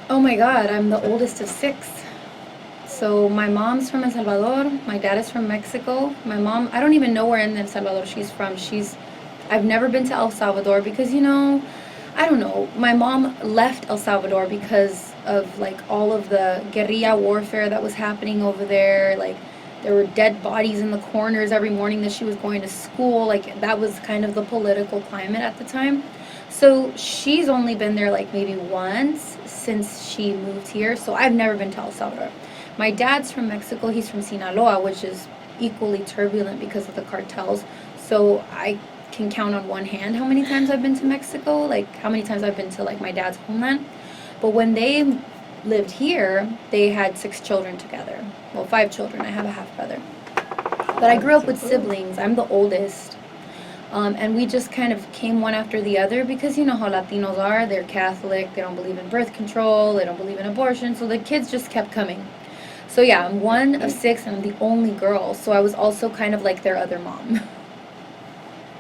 Oh my God, I'm the oldest of six. So my mom's from El Salvador. My dad is from Mexico. My mom, I don't even know where in El Salvador she's from. I've never been to El Salvador because, I don't know. My mom left El Salvador because of like all of the guerrilla warfare that was happening over there. Like there were dead bodies in the corners every morning that she was going to school. Like that was kind of the political climate at the time. So she's only been there like maybe once since she moved here. So I've never been to El Salvador. My dad's from Mexico. He's from Sinaloa, which is equally turbulent because of the cartels. So I can count on one hand how many times I've been to Mexico, like how many times I've been to like my dad's homeland. But when they lived here, they had six children together. Well, five children. I have a half brother. But I grew up with siblings. I'm the oldest. And we just kind of came one after the other because you know how Latinos are. They're Catholic. They don't believe in birth control. They don't believe in abortion. So the kids just kept coming. So yeah, I'm one of six and I'm the only girl. So I was also kind of like their other mom.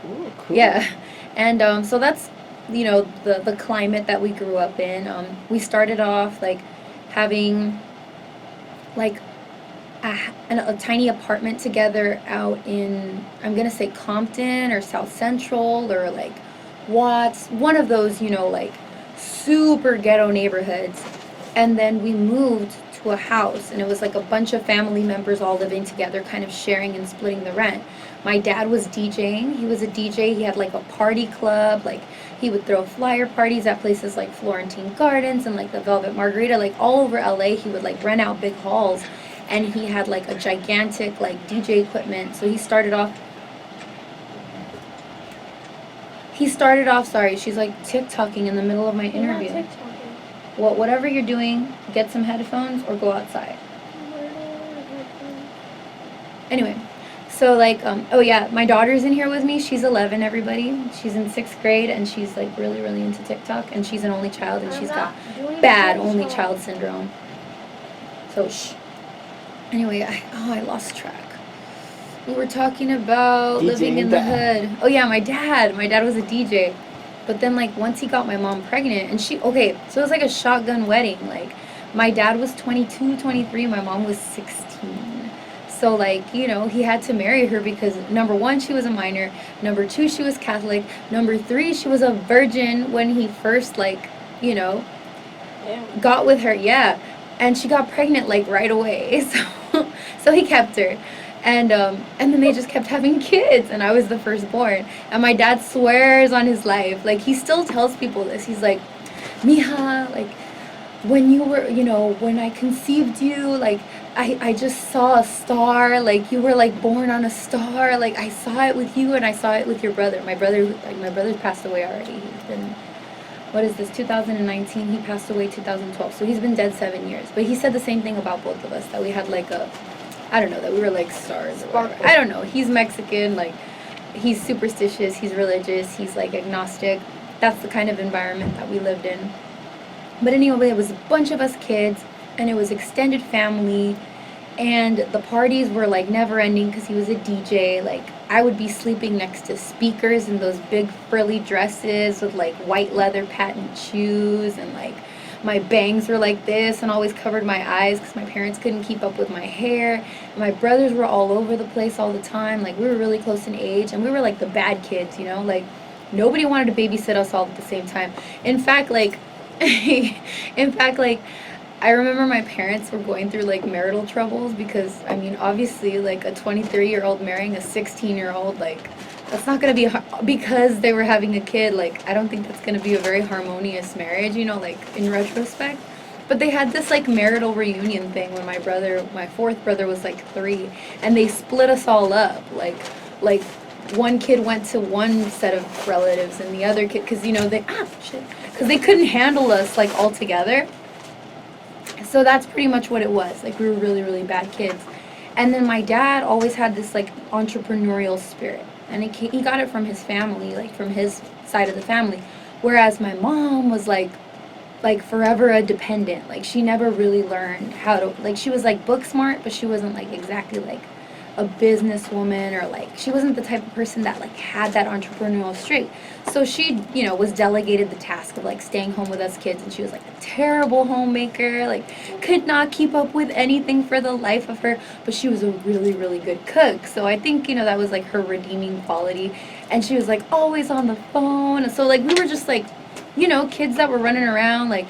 Ooh, cool. Yeah. And so that's, the climate that we grew up in. We started off like having like a tiny apartment together out in, I'm going to say Compton or South Central or like Watts, one of those, like super ghetto neighborhoods. And then we moved to a house, and it was like a bunch of family members all living together, kind of sharing and splitting the rent. My dad was DJing. He was a DJ. He had like a party club. Like he would throw flyer parties at places like Florentine Gardens and like the Velvet Margarita, like all over LA. He would like rent out big halls, and he had like a gigantic like DJ equipment. So he started off, sorry, she's like TikToking in the middle of my You're not interview. TikToking. Well, whatever you're doing, get some headphones or go outside. Anyway, so like, oh yeah, my daughter's in here with me. She's 11, everybody. She's in sixth grade, and she's like really, really into TikTok. And she's an only child, and I'm she's not got doing bad only TikTok. child syndrome. So shh. Anyway, I lost track. We were talking about living in DJing the dad. hood. Oh yeah, my dad. My dad was a DJ. But then like once he got my mom pregnant, and okay, so it was like a shotgun wedding. Like my dad was 22, 23, my mom was 16. So like, he had to marry her because number 1, she was a minor, number 2, she was Catholic, number 3, she was a virgin when he first like, you know, Yeah. got with her. Yeah. And she got pregnant like right away. So he kept her. And then they just kept having kids, and I was the firstborn. And my dad swears on his life, like he still tells people this. He's like, "Mija, like when you were, when I conceived you, like I just saw a star, like you were like born on a star, like I saw it with you and I saw it with your brother." My brother's passed away already. He's been, what is this, 2019? He passed away 2012, so he's been dead 7 years. But he said the same thing about both of us, that we had like I don't know, that we were like stars or whatever. Sparkle. I don't know. He's Mexican, like he's superstitious, he's religious, he's like agnostic. That's the kind of environment that we lived in. But anyway, it was a bunch of us kids, and it was extended family, and the parties were like never ending because he was a DJ. Like I would be sleeping next to speakers in those big frilly dresses with like white leather patent shoes, and like my bangs were like this and always covered my eyes because my parents couldn't keep up with my hair. And my brothers were all over the place all the time. Like we were really close in age, and we were like the bad kids, like nobody wanted to babysit us all at the same time. In fact, like I remember my parents were going through like marital troubles because I mean obviously like a 23-year-old marrying a 16-year-old, like that's not going to be because they were having a kid. Like I don't think that's going to be a very harmonious marriage, like in retrospect. But they had this like marital reunion thing when my fourth brother was like 3, and they split us all up. Like one kid went to one set of relatives and the other kid, because because they couldn't handle us like all together. So that's pretty much what it was. Like we were really, really bad kids. And then my dad always had this like entrepreneurial spirit, and he got it from his family, like from his side of the family. Whereas my mom was like forever a dependent. Like she never really learned how to, like she was like book smart, but she wasn't like exactly like a businesswoman, or like she wasn't the type of person that like had that entrepreneurial streak. So she, was delegated the task of like staying home with us kids, and she was like a terrible homemaker, like could not keep up with anything for the life of her, but she was a really, really good cook. So I think, that was like her redeeming quality. And she was like always on the phone. And so like we were just like, kids that were running around like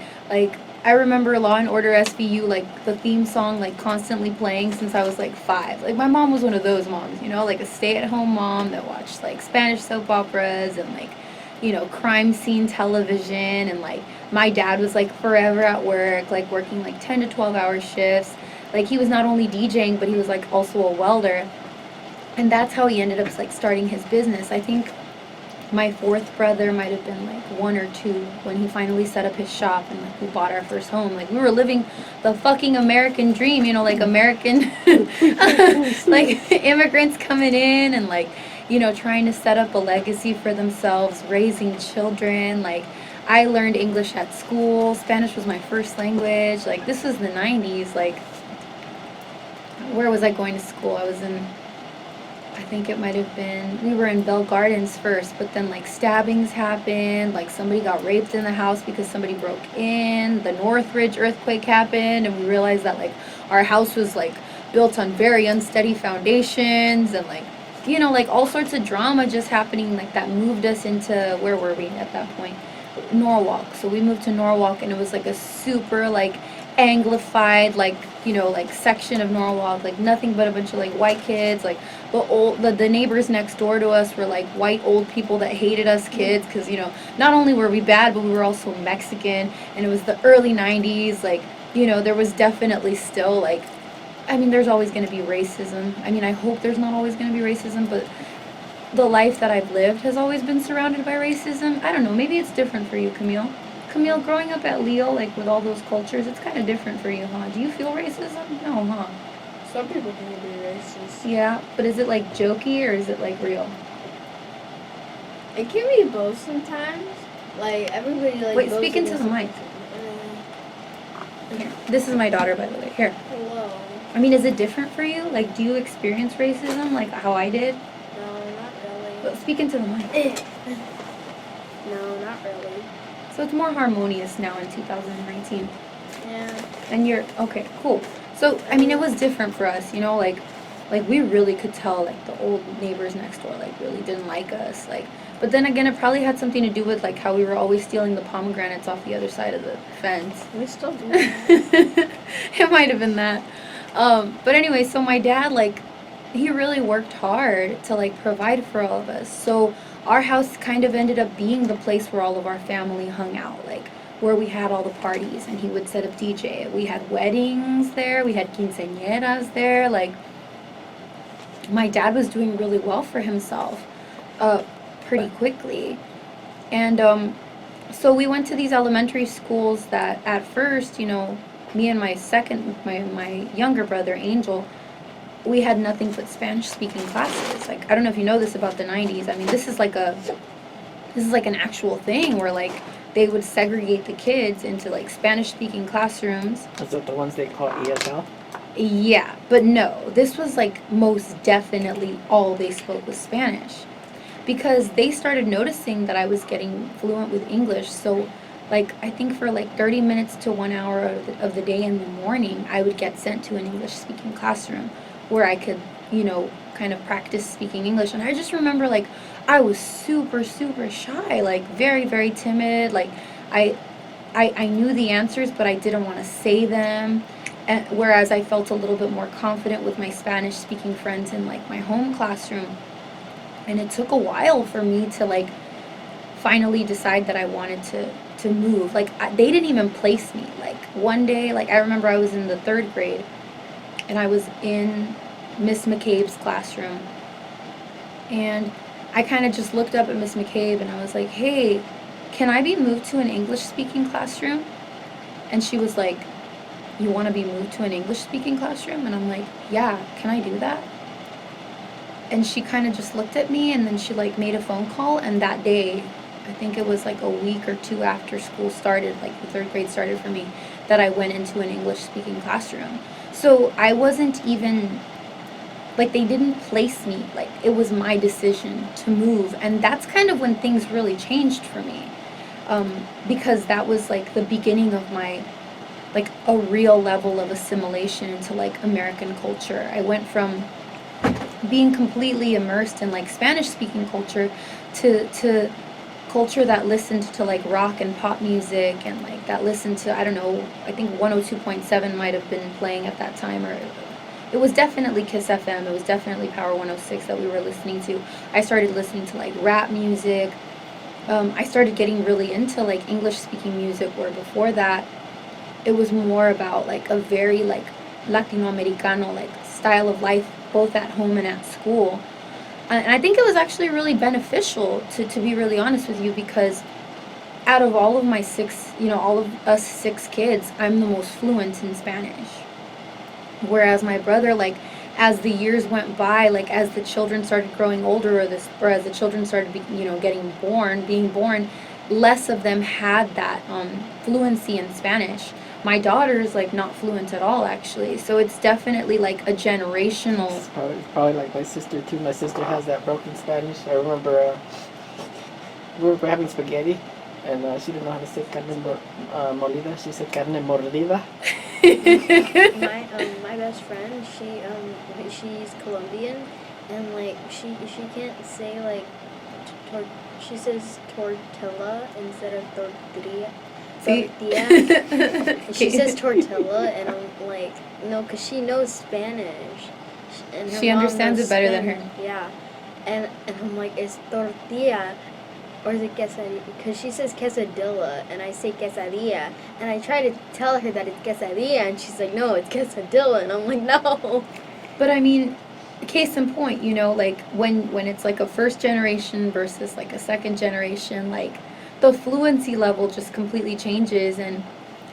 I remember Law and Order SVU, like the theme song, like constantly playing since I was like 5. Like my mom was one of those moms, like a stay-at-home mom that watched like Spanish soap operas and like, crime scene television. And like my dad was like forever at work, like working like 10 to 12 hour shifts. Like he was not only DJing, but he was like also a welder. And that's how he ended up like starting his business. I think my 4th brother might have been like 1 or 2 when he finally set up his shop, and like we bought our first home. Like we were living the fucking American dream, like American like immigrants coming in and like, trying to set up a legacy for themselves, raising children. Like I learned English at school. Spanish was my first language. Like this was the 90s. Like where was I going to school? I think it might have been, we were in Bell Gardens first, but then like stabbings happened, like somebody got raped in the house because somebody broke in, the Northridge earthquake happened, and we realized that like our house was like built on very unsteady foundations, and like, like all sorts of drama just happening, like that moved us into, where were we at that point? Norwalk. So we moved to Norwalk, and it was like a super like anglified like like section of Norwalk, like nothing but a bunch of like white kids. Like the neighbors next door to us were like white old people that hated us kids because not only were we bad, but we were also Mexican, and it was the early 90s. Like there was definitely still like, I mean, there's always going to be racism. I mean, I hope there's not always going to be racism, but the life that I've lived has always been surrounded by racism. I don't know, maybe it's different for you, Camille. Camille, growing up at Leo, like with all those cultures, it's kind of different for you, huh? Do you feel racism? No, huh? Some people can be racist. Yeah, but is it like jokey or is it like real? It can be both sometimes. Like everybody like. Wait, speak into the mic. Here. This is my daughter, by the way. Here. Hello. I mean, is it different for you? Like, do you experience racism like how I did? No, not really. But speak into the mic. No, not really. So it's more harmonious now in 2019. Yeah. And you're okay, cool. So I mean, it was different for us, like we really could tell like the old neighbors next door like really didn't like us, like. But then again, it probably had something to do with like how we were always stealing the pomegranates off the other side of the fence. We still do that. It might have been that. But anyway, so my dad, like, he really worked hard to like provide for all of us. So our house kind of ended up being the place where all of our family hung out, like where we had all the parties, and he would set up DJ. We had weddings there, we had quinceañeras there. Like my dad was doing really well for himself pretty quickly. And so we went to these elementary schools that at first, me and my younger brother Angel, we had nothing but Spanish speaking classes. Like I don't know if you know this about the 90s. I mean, this is like an actual thing where like they would segregate the kids into like Spanish speaking classrooms. Is that the ones they call ESL? Yeah, but no, this was like most definitely all they spoke was Spanish, because they started noticing that I was getting fluent with English. So like I think for like 30 minutes to 1 hour of the day in the morning, I would get sent to an English speaking classroom where I could, kind of practice speaking English. And I just remember like I was super, super shy, like very, very timid. Like I knew the answers, but I didn't want to say them. And whereas I felt a little bit more confident with my Spanish speaking friends in like my home classroom. And it took a while for me to like finally decide that I wanted to move. Like they didn't even place me. Like one day, like I remember I was in the 3rd grade and I was in Miss McCabe's classroom, and I kind of just looked up at Miss McCabe and I was like, hey, can I be moved to an English speaking classroom? And she was like, you want to be moved to an English speaking classroom? And I'm like, yeah, can I do that? And she kind of just looked at me, and then she like made a phone call, and that day, I think it was like a week or 2 after school started, like the 3rd grade started for me, that I went into an English speaking classroom. So I wasn't even like they didn't place me, like it was my decision to move. And that's kind of when things really changed for me, because that was like the beginning of my, like a real level of assimilation into like American culture. I went from being completely immersed in like Spanish speaking culture to culture that listened to like rock and pop music, and like that listened to, I don't know, I think 102.7 might have been playing at that time, or it was definitely Kiss FM, it was definitely Power 106 that we were listening to. I started listening to like rap music. I started getting really into like English speaking music, where before that it was more about like a very like Latino Americano like style of life, both at home and at school. And I think it was actually really beneficial, to be really honest with you, because out of all of my six, all of us six kids, I'm the most fluent in Spanish. Whereas my brother, like, as the years went by, like as the children started growing older, or as the children started, being born, less of them had that fluency in Spanish. My daughter is like not fluent at all, actually. So it's definitely like a generational. It's probably like my sister too. My sister has that broken Spanish. I remember we were having spaghetti, and she didn't know how to say carne molida. She said carne mordida. My best friend, she's Colombian, and like she can't say like she says tortilla instead of tortilla. Tortilla. She says tortilla, and I'm like, no, because she knows Spanish. And her She mom understands knows it better than Spanish. her. Yeah. And I'm like, is tortilla or is it quesadilla? Because she says quesadilla, and I say quesadilla. And I try to tell her that it's quesadilla, and she's like, no, it's quesadilla. And I'm like, no. But I mean, case in point, like when it's like a first generation versus like a second generation, like the fluency level just completely changes. And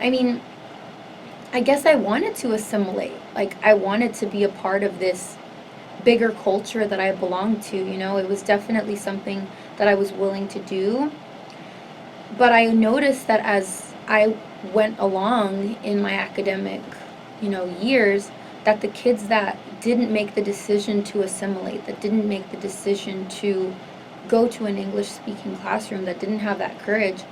I mean, I guess I wanted to assimilate. Like I wanted to be a part of this bigger culture that I belonged to, It was definitely something that I was willing to do. But I noticed that as I went along in my academic, years, that the kids that didn't make the decision to assimilate, that didn't make the decision to go to an English speaking classroom, that didn't have that courage,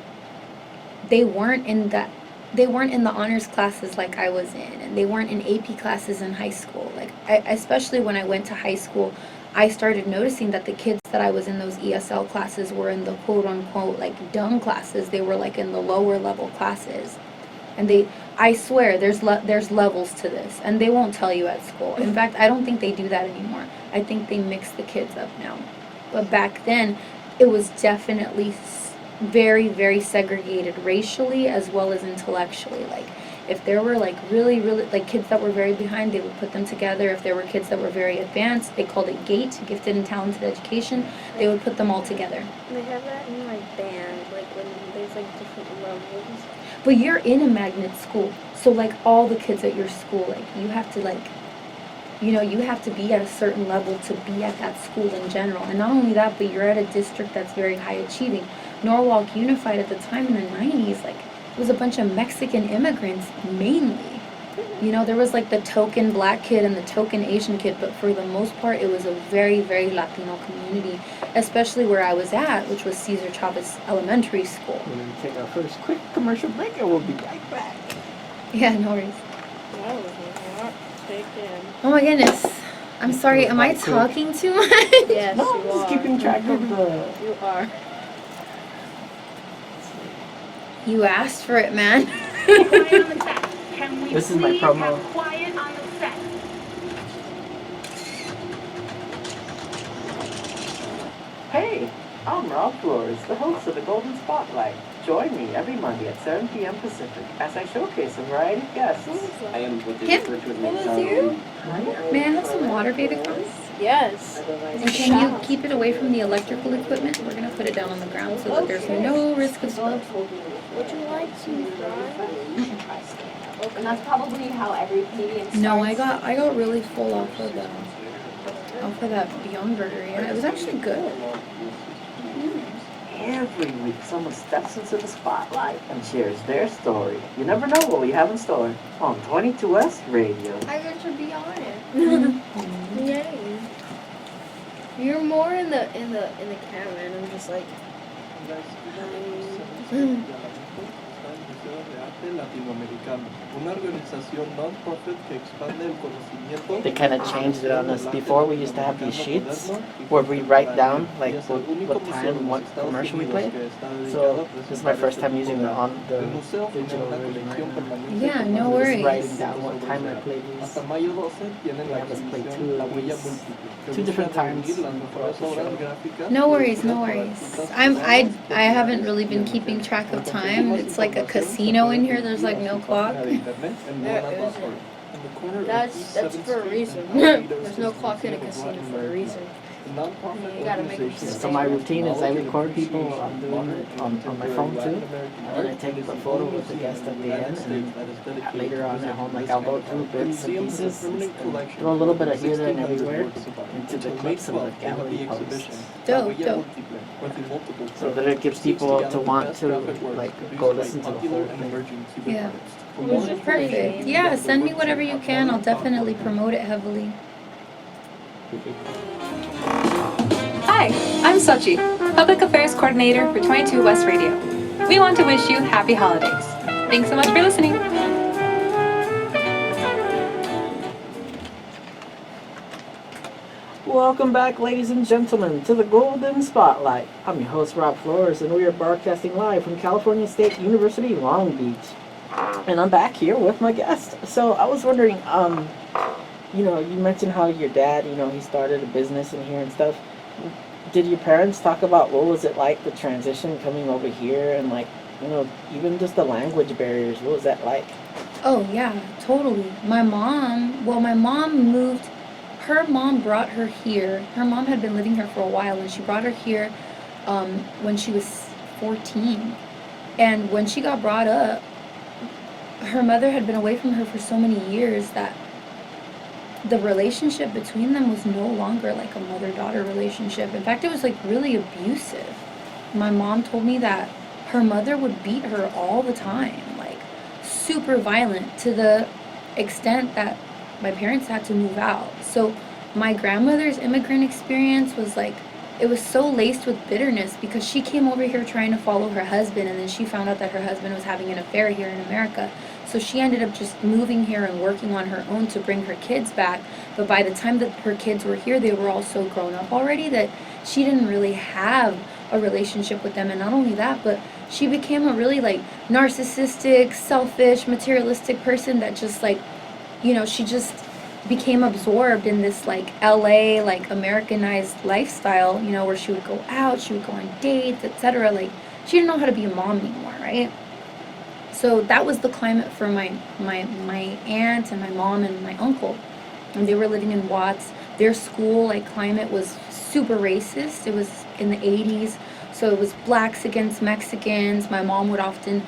they weren't in the honors classes like I was in, and they weren't in AP classes in high school. Like especially when I went to high school, I started noticing that the kids that I was in those ESL classes were in the quote unquote like dumb classes. They were like in the lower level classes. And I swear there's levels to this, and they won't tell you at school. In fact, I don't think they do that anymore. I think they mix the kids up now. But back then, it was definitely very, very segregated racially as well as intellectually. Like, if there were like really, really like kids that were very behind, they would put them together. If there were kids that were very advanced, they called it GATE, Gifted and Talented Education, they would put them all together. They have that in like band, like when there's like different levels. But you're in a magnet school, so like all the kids at your school, like you have to like, you have to be at a certain level to be at that school in general. And not only that, but you're at a district that's very high achieving. Norwalk Unified at the time in the 90s, like it was a bunch of Mexican immigrants mainly. There was like the token black kid and the token Asian kid, but for the most part, it was a very, very Latino community, especially where I was at, which was Cesar Chavez Elementary School. We're going to take our first quick commercial break, and we'll be right back. Yeah, no worries. That was not taken. Oh my goodness. I'm sorry, am I talking too much? Yes, No, you I'm just are. keeping track of the... You are. You asked for it, man. Quiet on the set. Can we This is my please promo. have quiet on the set? Hey, I'm Rob Flores, the host of the Golden Spotlight. Join me every Monday at 7 p.m. Pacific as I showcase a variety of guests. I am what they Kim? refer to as What was mixology. you? May I have some water, baby? Yes. And can you keep it away from the electrical equipment? We're going to put it down on the ground so that there's no risk of spill. Would you like some fries? And that's probably how every Canadian starts. No, I got really full off of that Beyond Burger. Yeah, it was actually good. Every week, someone steps into the spotlight and shares their story. You never know what we have in store on 22S Radio. I got to be on it. Yay. You're more in the camera, and I'm just like. They kind of changed it on us. Before we used to have these sheets where we write down like what time, what commercial we played. So this is my first time using the digital version right now. Yeah, no Just worries. writing down what time I played these. They have us play two different times. throughout the show. No worries, no worries. I haven't really been keeping track of time. It's like a casino in here. There's like no clock. That's for a reason. There's no clock in a casino for a reason. You gotta make it So my routine is I record people doing it on my phone too, and I take a photo with the guest at the end, and later on at home, like I'll go through bits and pieces, and throw a little bit of here, there, and everywhere into the clips of the gallery posts. Dope, dope. So that it gives people to want to like go listen to the whole thing. Yeah. Perfect. Yeah, send me whatever you can. I'll definitely promote it heavily. Hi, I'm Sochi, Public Affairs Coordinator for 22 West Radio. We want to wish you happy holidays. Thanks so much for listening. Welcome back, ladies and gentlemen, to the Golden Spotlight. I'm your host, Rob Flores, and we are broadcasting live from California State University, Long Beach. And I'm back here with my guest. So I was wondering, you mentioned how your dad, he started a business in here and stuff. Did your parents talk about what was it like, the transition coming over here, and like, even just the language barriers? What was that like? Oh yeah, totally. My mom moved. Her mom brought her here. Her mom had been living here for a while, and she brought her here when she was 14. And when she got brought up, her mother had been away from her for so many years that the relationship between them was no longer like a mother-daughter relationship. In fact, it was like really abusive. My mom told me that her mother would beat her all the time, like super violent, to the extent that my parents had to move out. So my grandmother's immigrant experience was like, it was so laced with bitterness because she came over here trying to follow her husband, and then she found out that her husband was having an affair here in America. So she ended up just moving here and working on her own to bring her kids back. But by the time that her kids were here, they were all so grown up already that she didn't really have a relationship with them. And not only that, but she became a really like narcissistic, selfish, materialistic person that just like, she just became absorbed in this like LA, like Americanized lifestyle, where she would go out, she would go on dates, etc. Like she didn't know how to be a mom anymore, right? So that was the climate for my aunt and my mom and my uncle. And they were living in Watts. Their school, like, climate was super racist. It was in the 80s. So it was blacks against Mexicans. My mom would often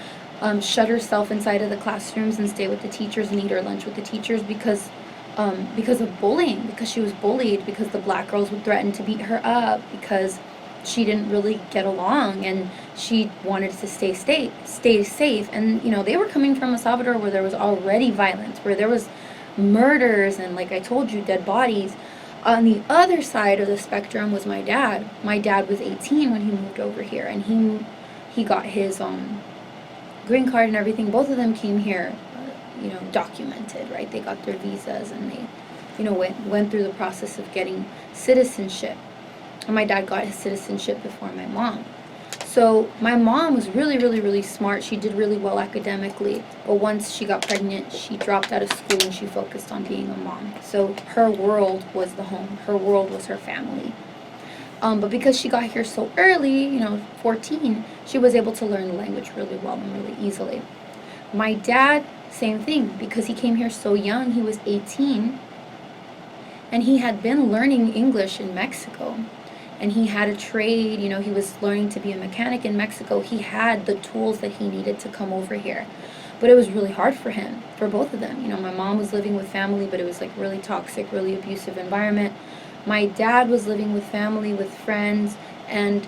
shut herself inside of the classrooms and stay with the teachers and eat her lunch with the teachers because of bullying, because she was bullied, because the black girls would threaten to beat her up, because she didn't really get along and she wanted to stay safe. And they were coming from El Salvador, where there was already violence, where there was murders and, like I told you, dead bodies. On the other side of the spectrum was my dad. My dad was 18 when he moved over here, and he got his green card and everything. Both of them came here documented, right? They got their visas and they went through the process of getting citizenship. And my dad got his citizenship before my mom. So my mom was really, really, really smart. She did really well academically. But once she got pregnant, she dropped out of school and she focused on being a mom. So her world was the home. Her world was her family. But because she got here so early, 14, she was able to learn the language really well and really easily. My dad, same thing. Because he came here so young, he was 18. And he had been learning English in Mexico. And he had a trade, he was learning to be a mechanic in Mexico. He had the tools that he needed to come over here. But it was really hard for him, for both of them. My mom was living with family, but it was like really toxic, really abusive environment. My dad was living with family, with friends, and,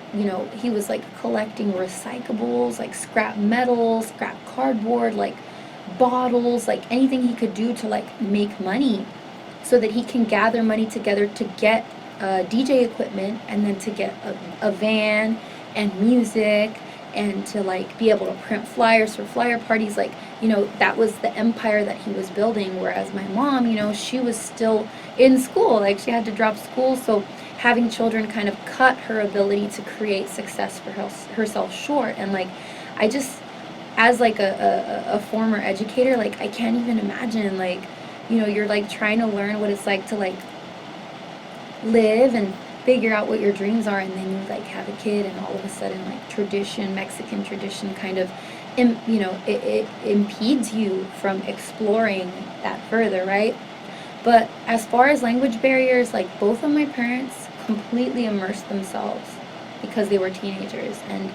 he was like collecting recyclables, like scrap metal, scrap cardboard, like bottles, like anything he could do to like make money so that he can gather money together to get DJ equipment, and then to get a van and music, and to like be able to print flyers for flyer parties. Like, you know, that was the empire that he was building. Whereas my mom, you know, she was still in school, like she had to drop school. So having children kind of cut her ability to create success for herself short. And like, I just, as like a former educator, like I can't even imagine, like, you know, you're like trying to learn what it's like to like live and figure out what your dreams are, and then you like have a kid, and all of a sudden like Mexican tradition kind of you know, it impedes you from exploring that further, right? But as far as language barriers, like both of my parents completely immersed themselves because they were teenagers, and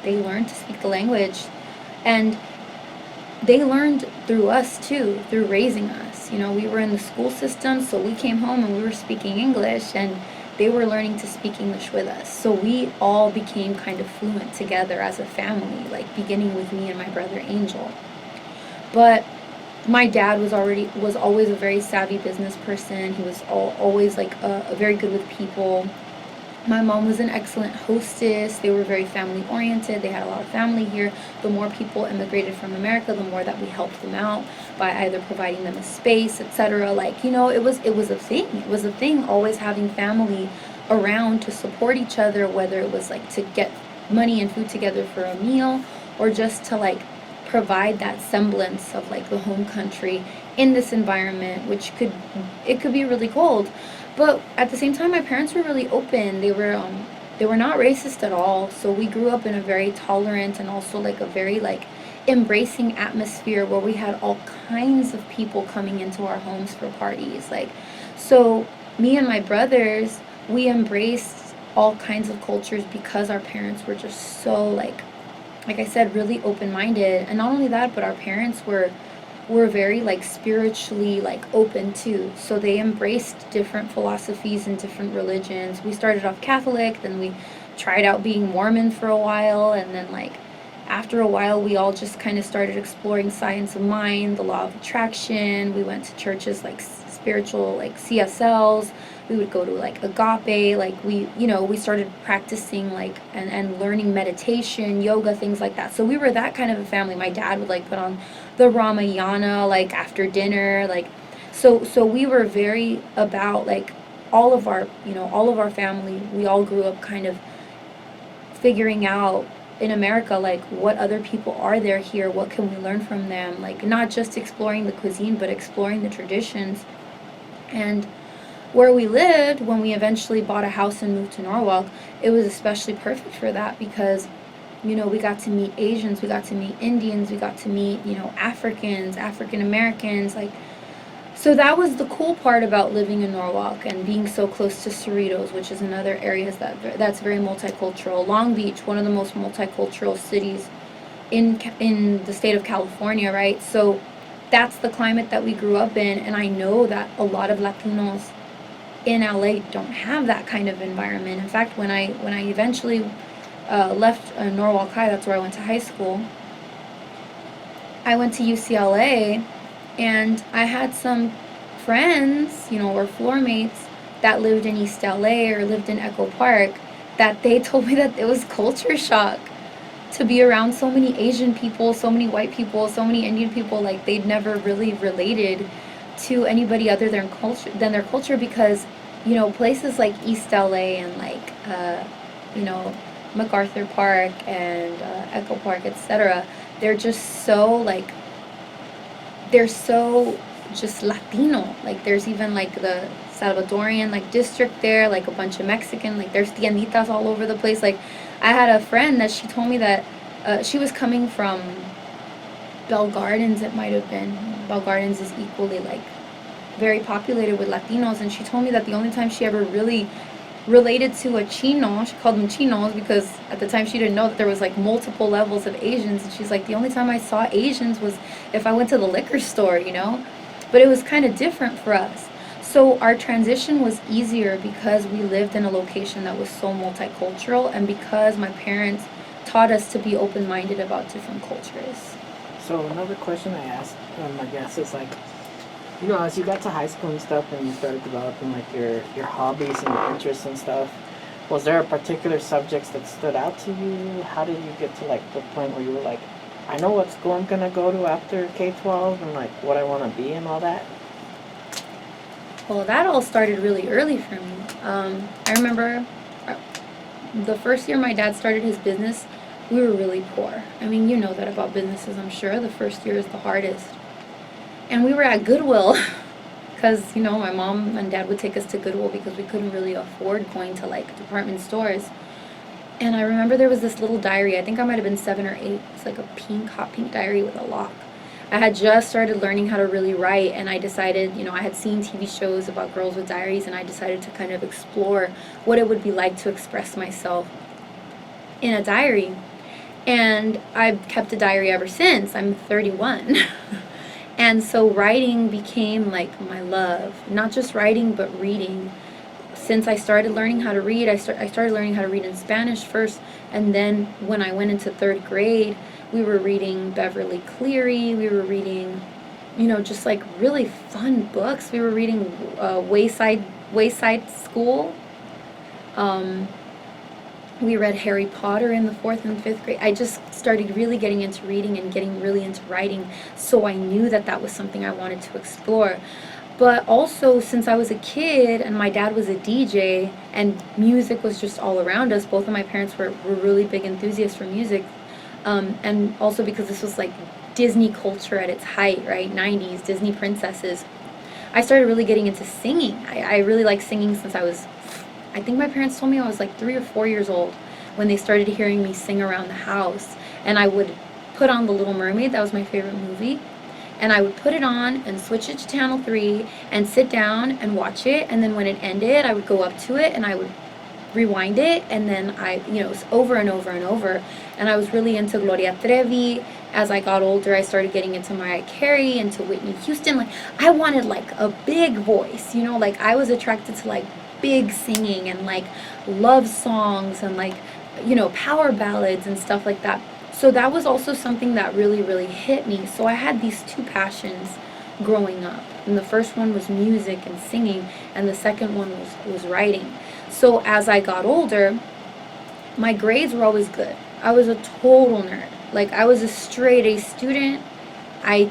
they learned to speak the language, and they learned through us too, through raising us. You know, we were in the school system, so we came home and we were speaking English, and they were learning to speak English with us. So we all became kind of fluent together as a family, like beginning with me and my brother Angel. But my dad was always a very savvy business person. He was always like very good with people. My mom was an excellent hostess. They were very family oriented. They had a lot of family here. The more people immigrated from America, the more that we helped them out by either providing them a space, etc. Like, you know, it was a thing. It was a thing, always having family around to support each other, whether it was like to get money and food together for a meal, or just to like provide that semblance of like the home country in this environment, which could be really cold. But at the same time, my parents were really open. They were not racist at all. So we grew up in a very tolerant and also like a very like embracing atmosphere where we had all kinds of people coming into our homes for parties. Like, so me and my brothers, we embraced all kinds of cultures because our parents were just so like I said, really open-minded. And not only that, but our parents were very like spiritually like open too. So they embraced different philosophies and different religions. We started off Catholic, then we tried out being Mormon for a while, and then like after a while we all just kind of started exploring science of mind, the law of attraction. We went to churches like spiritual like CSLs. We would go to like agape, like we started practicing like and learning meditation, yoga, things like that. So we were that kind of a family. My dad would like put on the Ramayana like after dinner, like so we were very about like all of our family. We all grew up kind of figuring out in America like what other people are there here, what can we learn from them, like not just exploring the cuisine but exploring the traditions. And where we lived, when we eventually bought a house and moved to Norwalk, it was especially perfect for that because, you know, we got to meet Asians, we got to meet Indians, we got to meet, you know, Africans, African Americans, like, so that was the cool part about living in Norwalk and being so close to Cerritos, which is another area that's very multicultural. Long Beach, one of the most multicultural cities in the state of California, right? So that's the climate that we grew up in, and I know that a lot of Latinos in LA don't have that kind of environment. In fact, when I eventually left Norwalk High, that's where I went to high school, I went to UCLA, and I had some friends, you know, or floor mates that lived in East LA or lived in Echo Park, that they told me that it was culture shock to be around so many Asian people, so many white people, so many Indian people. Like, they'd never really related to anybody other than their culture because, you know, places like East LA and like you know, MacArthur Park and Echo Park, etc., they're just so like just Latino. Like, there's even like the Salvadorian like district there, like a bunch of Mexican, like there's tienditas all over the place. Like, I had a friend that she told me that she was coming from Bell Gardens, it might have been. Bell Gardens is equally like very populated with Latinos, and she told me that the only time she ever really related to a Chino, she called them Chinos because at the time she didn't know that there was like multiple levels of Asians, and she's like, the only time I saw Asians was if I went to the liquor store, you know? But it was kind of different for us. So our transition was easier because we lived in a location that was so multicultural, and because my parents taught us to be open-minded about different cultures. So another question I asked my guests is like, You know, as you got to high school and stuff, and you started developing like your hobbies and your interests and stuff, was there a particular subjects that stood out to you? How did you get to like the point where you were like, I know what school I'm gonna go to after K-12 and like what I want to be and all that? Well, that all started really early for me. I remember the first year my dad started his business, we were really poor. I mean, you know that about businesses, I'm sure. The first year is the hardest. And we were at Goodwill because, you know, my mom and dad would take us to Goodwill because we couldn't really afford going to like department stores. And I remember there was this little diary. I think I might have been 7 or 8. It's like a hot pink diary with a lock. I had just started learning how to really write, and I decided, you know, I had seen TV shows about girls with diaries, and I decided to kind of explore what it would be like to express myself in a diary. And I've kept a diary ever since. I'm 31. And so writing became like my love. Not just writing, but reading. Since I started learning how to read, I started learning how to read in Spanish first, and then when I went into 3rd grade, we were reading Beverly Cleary, we were reading, you know, just like really fun books. We were reading Wayside School. We read Harry Potter in the 4th and 5th grade. I just started really getting into reading and getting really into writing, so I knew that that was something I wanted to explore. But also, since I was a kid and my dad was a DJ and music was just all around us, both of my parents were really big enthusiasts for music. And also because this was like Disney culture at its height, right? 90s, Disney princesses. I started really getting into singing. I really liked singing since I think my parents told me I was like 3 or 4 years old when they started hearing me sing around the house. And I would put on The Little Mermaid, that was my favorite movie. And I would put it on and switch it to channel 3 and sit down and watch it. And then when it ended, I would go up to it and I would rewind it. And then it was over and over and over. And I was really into Gloria Trevi. As I got older, I started getting into Mariah Carey, into Whitney Houston. Like, I wanted like a big voice, you know, like I was attracted to like big singing and like love songs and like, you know, power ballads and stuff like that. So that was also something that really, really hit me. So I had these 2 passions growing up. And the first one was music and singing, and the second one was writing. So as I got older, my grades were always good. I was a total nerd. Like, I was a straight A student. I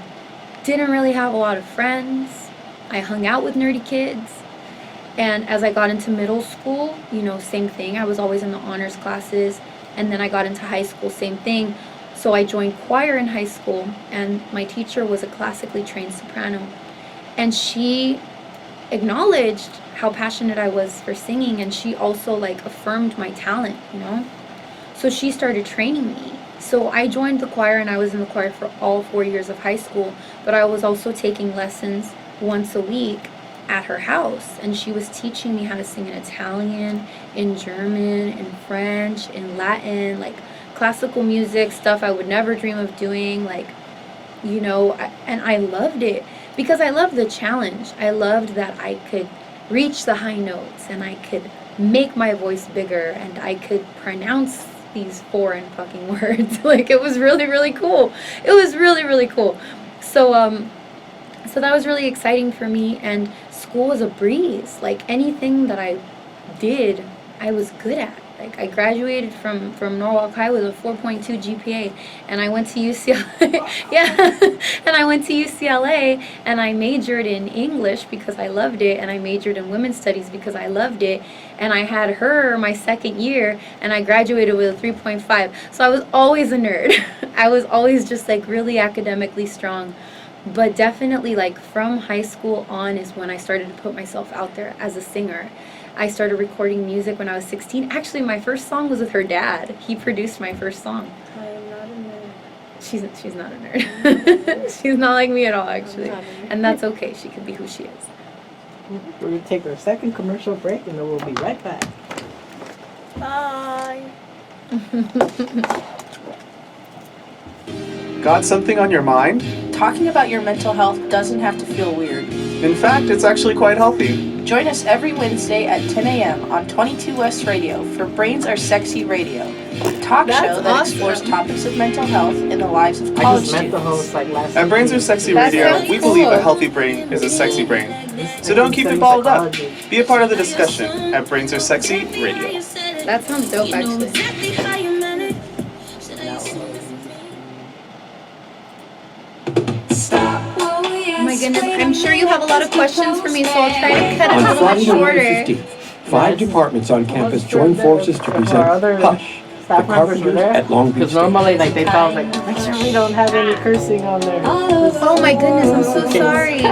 didn't really have a lot of friends. I hung out with nerdy kids. And as I got into middle school, you know, same thing. I was always in the honors classes. And then I got into high school, same thing. So I joined choir in high school, and my teacher was a classically trained soprano. And she acknowledged how passionate I was for singing, and she also like affirmed my talent, you know? So she started training me. So I joined the choir, and I was in the choir for all 4 years of high school, but I was also taking lessons once a week at her house, and she was teaching me how to sing in Italian, in German, in French, in Latin, like classical music, stuff I would never dream of doing, like, you know, and I loved it because I loved the challenge. I loved that I could reach the high notes and I could make my voice bigger and I could pronounce these foreign fucking words. Like, it was really, really cool. It was really, really cool. So that was really exciting for me, and school was a breeze. Like, anything that I did, I was good at. Like, I graduated from Norwalk High with a 4.2 GPA, and I went to UCLA. Yeah, and I went to UCLA, and I majored in English because I loved it, and I majored in women's studies because I loved it, and I had her my second year, and I graduated with a 3.5. So I was always a nerd. I was always just like really academically strong. But definitely, like, from high school on is when I started to put myself out there as a singer. I started recording music when I was 16. Actually, my first song was with her dad. He produced my first song. I am not a nerd. She's not a nerd. She's not like me at all, actually. I'm not a nerd. And that's okay. She can be who she is. We're going to take our second commercial break, and then we'll be right back. Bye. Got something on your mind? Talking about your mental health doesn't have to feel weird. In fact, it's actually quite healthy. Join us every Wednesday at 10 a.m. on 22 West Radio for Brains Are Sexy Radio with talk That's show that explores awesome. topics of mental health in the lives of I college just met the students. host like last At Brains Are week. Sexy That Radio, sounds we believe a cool. healthy brain is a sexy brain. So don't keep it Studying bottled up. psychology. Be a part of the discussion at Brains Are Sexy Radio. That sounds dope, actually. Oh my goodness, I'm sure you have a lot of questions for me, so I'll try to cut it a On little bit Friday, November shorter. 15th, 5 departments on campus join forces to Our present other Hush, the staff members were Carpenters there. at Long Beach Because State. normally, like, they tell us, like, make sure we don't have any cursing on there. Oh my goodness, I'm so sorry.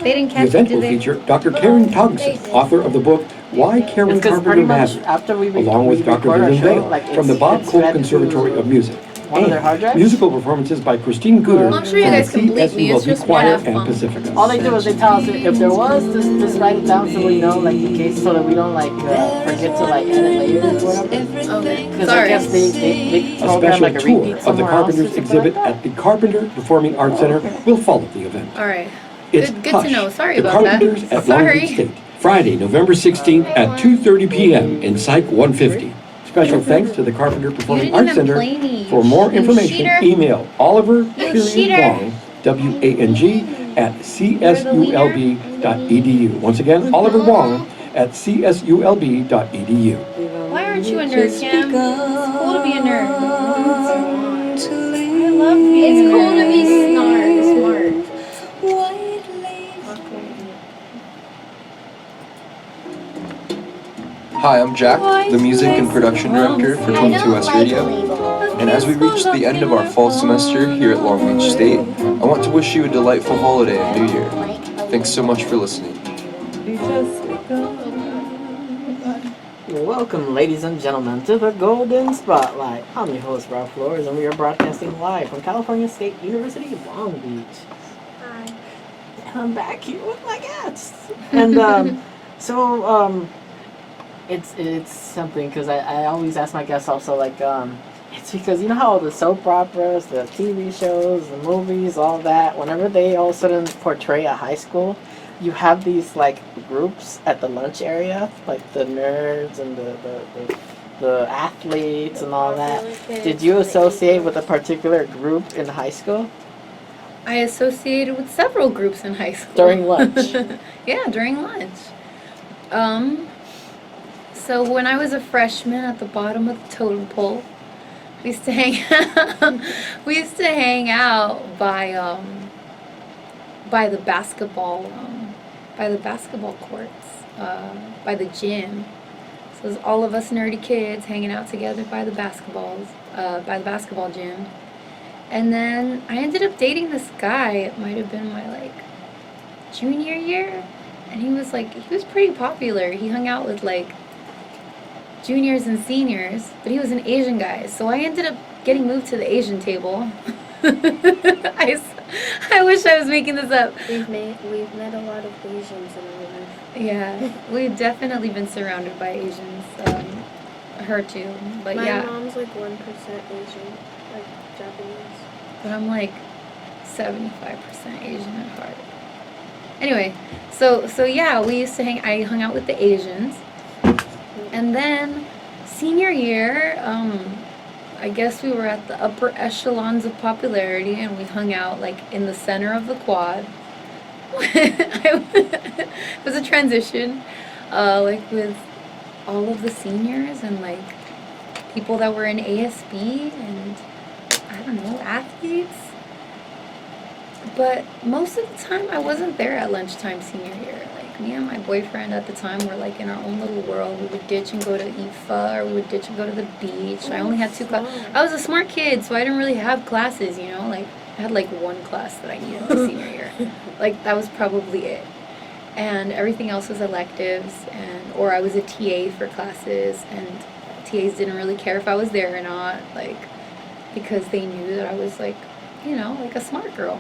They didn't The catch it, event did will they? feature Dr. Karen Thompson, author of the book Why Karen It's because Carpenter pretty much Matters, after we along with Dr. record our Vivian show, Vale like, from the Bob it's Cole read Conservatory to of Music. one of their hard And drives. musical performances by Christine Gooder Well, I'm sure you from guys the can bleep me, it's CSULB just Choir one and F-bomb. Pacifica. All they do is they tell us if there was, just write it down so we know, like, in case, so that we don't, like, forget to, like, edit later or whatever. Okay, Because I sorry. guess they A program, special like, a tour repeat of the somewhere else or Carpenters something exhibit like that. at the Carpenter Performing Arts Center will follow the event. All right. It's Good to Hush, know. Sorry the about that. Carpenters at Long Sorry. Beach State, Friday, November 16th at 2:30 p.m. in Psych 150. Special thanks to the Carpenter Performing didn't Arts even Center. play me, For more you information, cheater. email Oliver cheater. Wang, W-A-N-G, at csulb.edu. Once again, Oliver Wong at csulb.edu. Why aren't you a nerd, Cam? It's cool to be a nerd. I love being It's a cool nerd. to be smart. Hi, I'm Jack, the music and production director for 22 West Radio. And as we reach the end of our fall semester here at Long Beach State, I want to wish you a delightful holiday and New Year. Thanks so much for listening. Welcome, ladies and gentlemen, to the Golden Spotlight. I'm your host, Rob Flores, and we are broadcasting live from California State University, Long Beach. Hi. And I'm back here with my guests. And it's something because I always ask my guests also, like, it's because you know how the soap operas, the TV shows, the movies, all that, whenever they all of a sudden portray a high school, you have these, like, groups at the lunch area, like the nerds and the athletes and all that. Did you associate with a particular group in high school? I associated with several groups in high school. During lunch? Yeah, during lunch. So when I was a freshman at the bottom of the totem pole, we used to hang out by the basketball courts, by the gym. So it was all of us nerdy kids hanging out together by the basketball gym. And then I ended up dating this guy. It might have been my, like, junior year, and he was pretty popular. He hung out with, like, juniors and seniors, but he was an Asian guy, so I ended up getting moved to the Asian table. I wish I was making this up. We've met a lot of Asians in our life. Yeah, we've definitely been surrounded by Asians. Her too, but My yeah. mom's like 1% Asian, like Japanese. But I'm like 75% Asian at heart. Anyway, so yeah, I hung out with the Asians. And then senior year, I guess we were at the upper echelons of popularity, and we hung out, like, in the center of the quad. It was a transition, like, with all of the seniors and, like, people that were in ASB and, I don't know, athletes. But most of the time I wasn't there at lunchtime senior year. Like, me and my boyfriend at the time were, like, in our own little world. We would ditch and go to IFA, or we would ditch and go to the beach. I only had 2 classes. I was a smart kid, so I didn't really have classes, you know? Like, I had, like, 1 class that I needed my senior year. Like, that was probably it. And everything else was electives, or I was a TA for classes, and TAs didn't really care if I was there or not, like, because they knew that I was, like, you know, like a smart girl.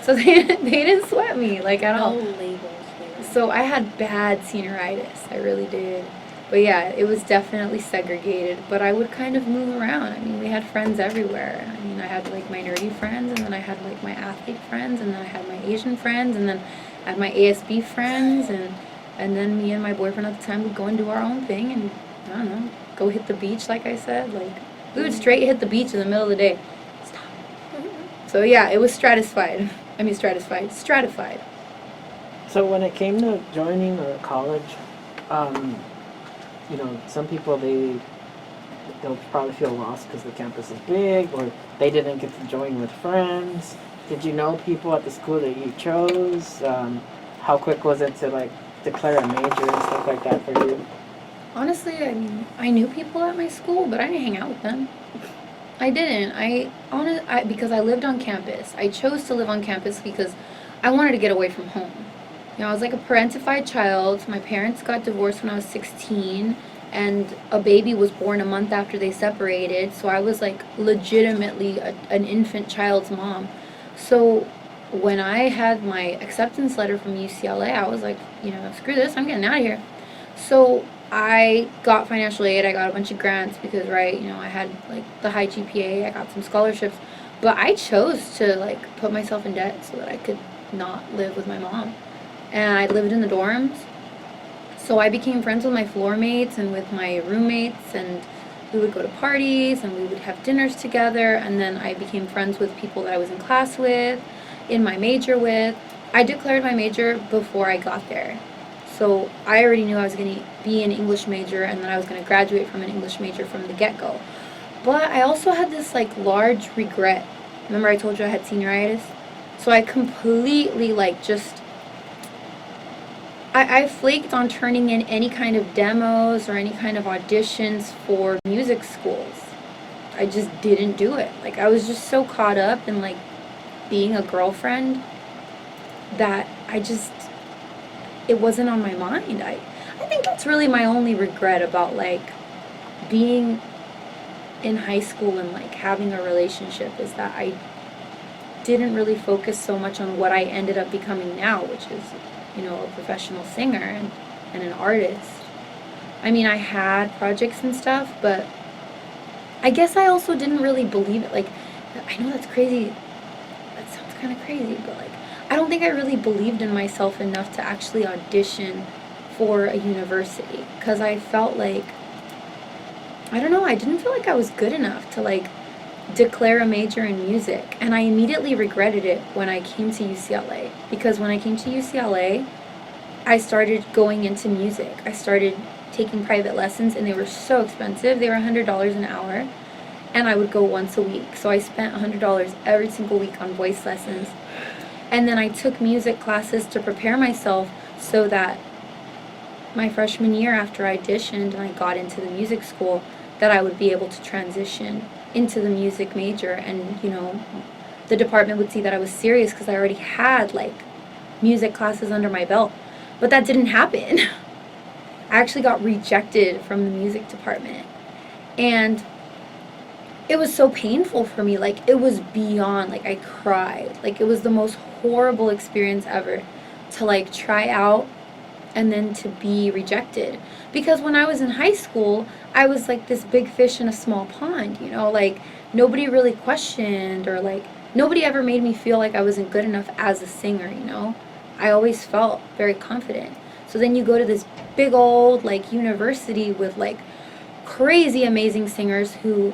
So they didn't sweat me, like, at all. No labels there. So I had bad senioritis. I really did. But yeah, it was definitely segregated. But I would kind of move around. I mean, we had friends everywhere. I mean, I had, like, my nerdy friends, and then I had, like, my athlete friends, and then I had my Asian friends, and then I had my ASB friends, and then me and my boyfriend at the time would go and do our own thing, and I don't know, go hit the beach, like I said. Like, we would straight hit the beach in the middle of the day. Stop. So yeah, it was stratified. Stratified. So when it came to joining a college, you know, some people they'll probably feel lost because the campus is big, or they didn't get to join with friends. Did you know people at the school that you chose? How quick was it to like declare a major and stuff like that for you? Honestly, I mean, I knew people at my school, but I didn't hang out with them. I didn't. Because I lived on campus. I chose to live on campus because I wanted to get away from home. You know, I was like a parentified child. My parents got divorced when I was 16, and a baby was born a month after they separated. So I was like legitimately an infant child's mom. So when I had my acceptance letter from UCLA, I was like, you know, screw this, I'm getting out of here. So I got financial aid. I got a bunch of grants because, right, you know, I had like the high GPA. I got some scholarships, but I chose to like put myself in debt so that I could not live with my mom. And I lived in the dorms. So I became friends with my floor mates and with my roommates, and we would go to parties and we would have dinners together. And then I became friends with people that I was in class with, in my major with. I declared my major before I got there. So I already knew I was going to be an English major and that I was going to graduate from an English major from the get-go. But I also had this like large regret. Remember I told you I had senioritis? So I completely like just... I flaked on turning in any kind of demos or any kind of auditions for music schools. I just didn't do it. Like, I was just so caught up in like being a girlfriend that it wasn't on my mind. I think that's really my only regret about like being in high school and like having a relationship, is that I didn't really focus so much on what I ended up becoming now, which is, you know, a professional singer and an artist. I mean, I had projects and stuff, but I guess I also didn't really believe it. Like, I know that's crazy. That sounds kind of crazy, but like, I don't think I really believed in myself enough to actually audition for a university, because I felt like, I don't know, I didn't feel like I was good enough to like declare a major in music. And I immediately regretted it when I came to UCLA, because when I came to UCLA, I started going into music. I started taking private lessons, and they were so expensive. They were $100 an hour, and I would go once a week. So I spent $100 every single week on voice lessons. And then I took music classes to prepare myself so that my freshman year, after I auditioned and I got into the music school, that I would be able to transition into the music major. And, you know, the department would see that I was serious because I already had like music classes under my belt. But that didn't happen. I actually got rejected from the music department. And it was so painful for me. Like, it was beyond, like, I cried. Like, it was the most horrible experience ever to like try out and then to be rejected. Because when I was in high school, I was like this big fish in a small pond, you know, like nobody really questioned, or like nobody ever made me feel like I wasn't good enough as a singer, you know. I always felt very confident. So then you go to this big old like university with like crazy amazing singers who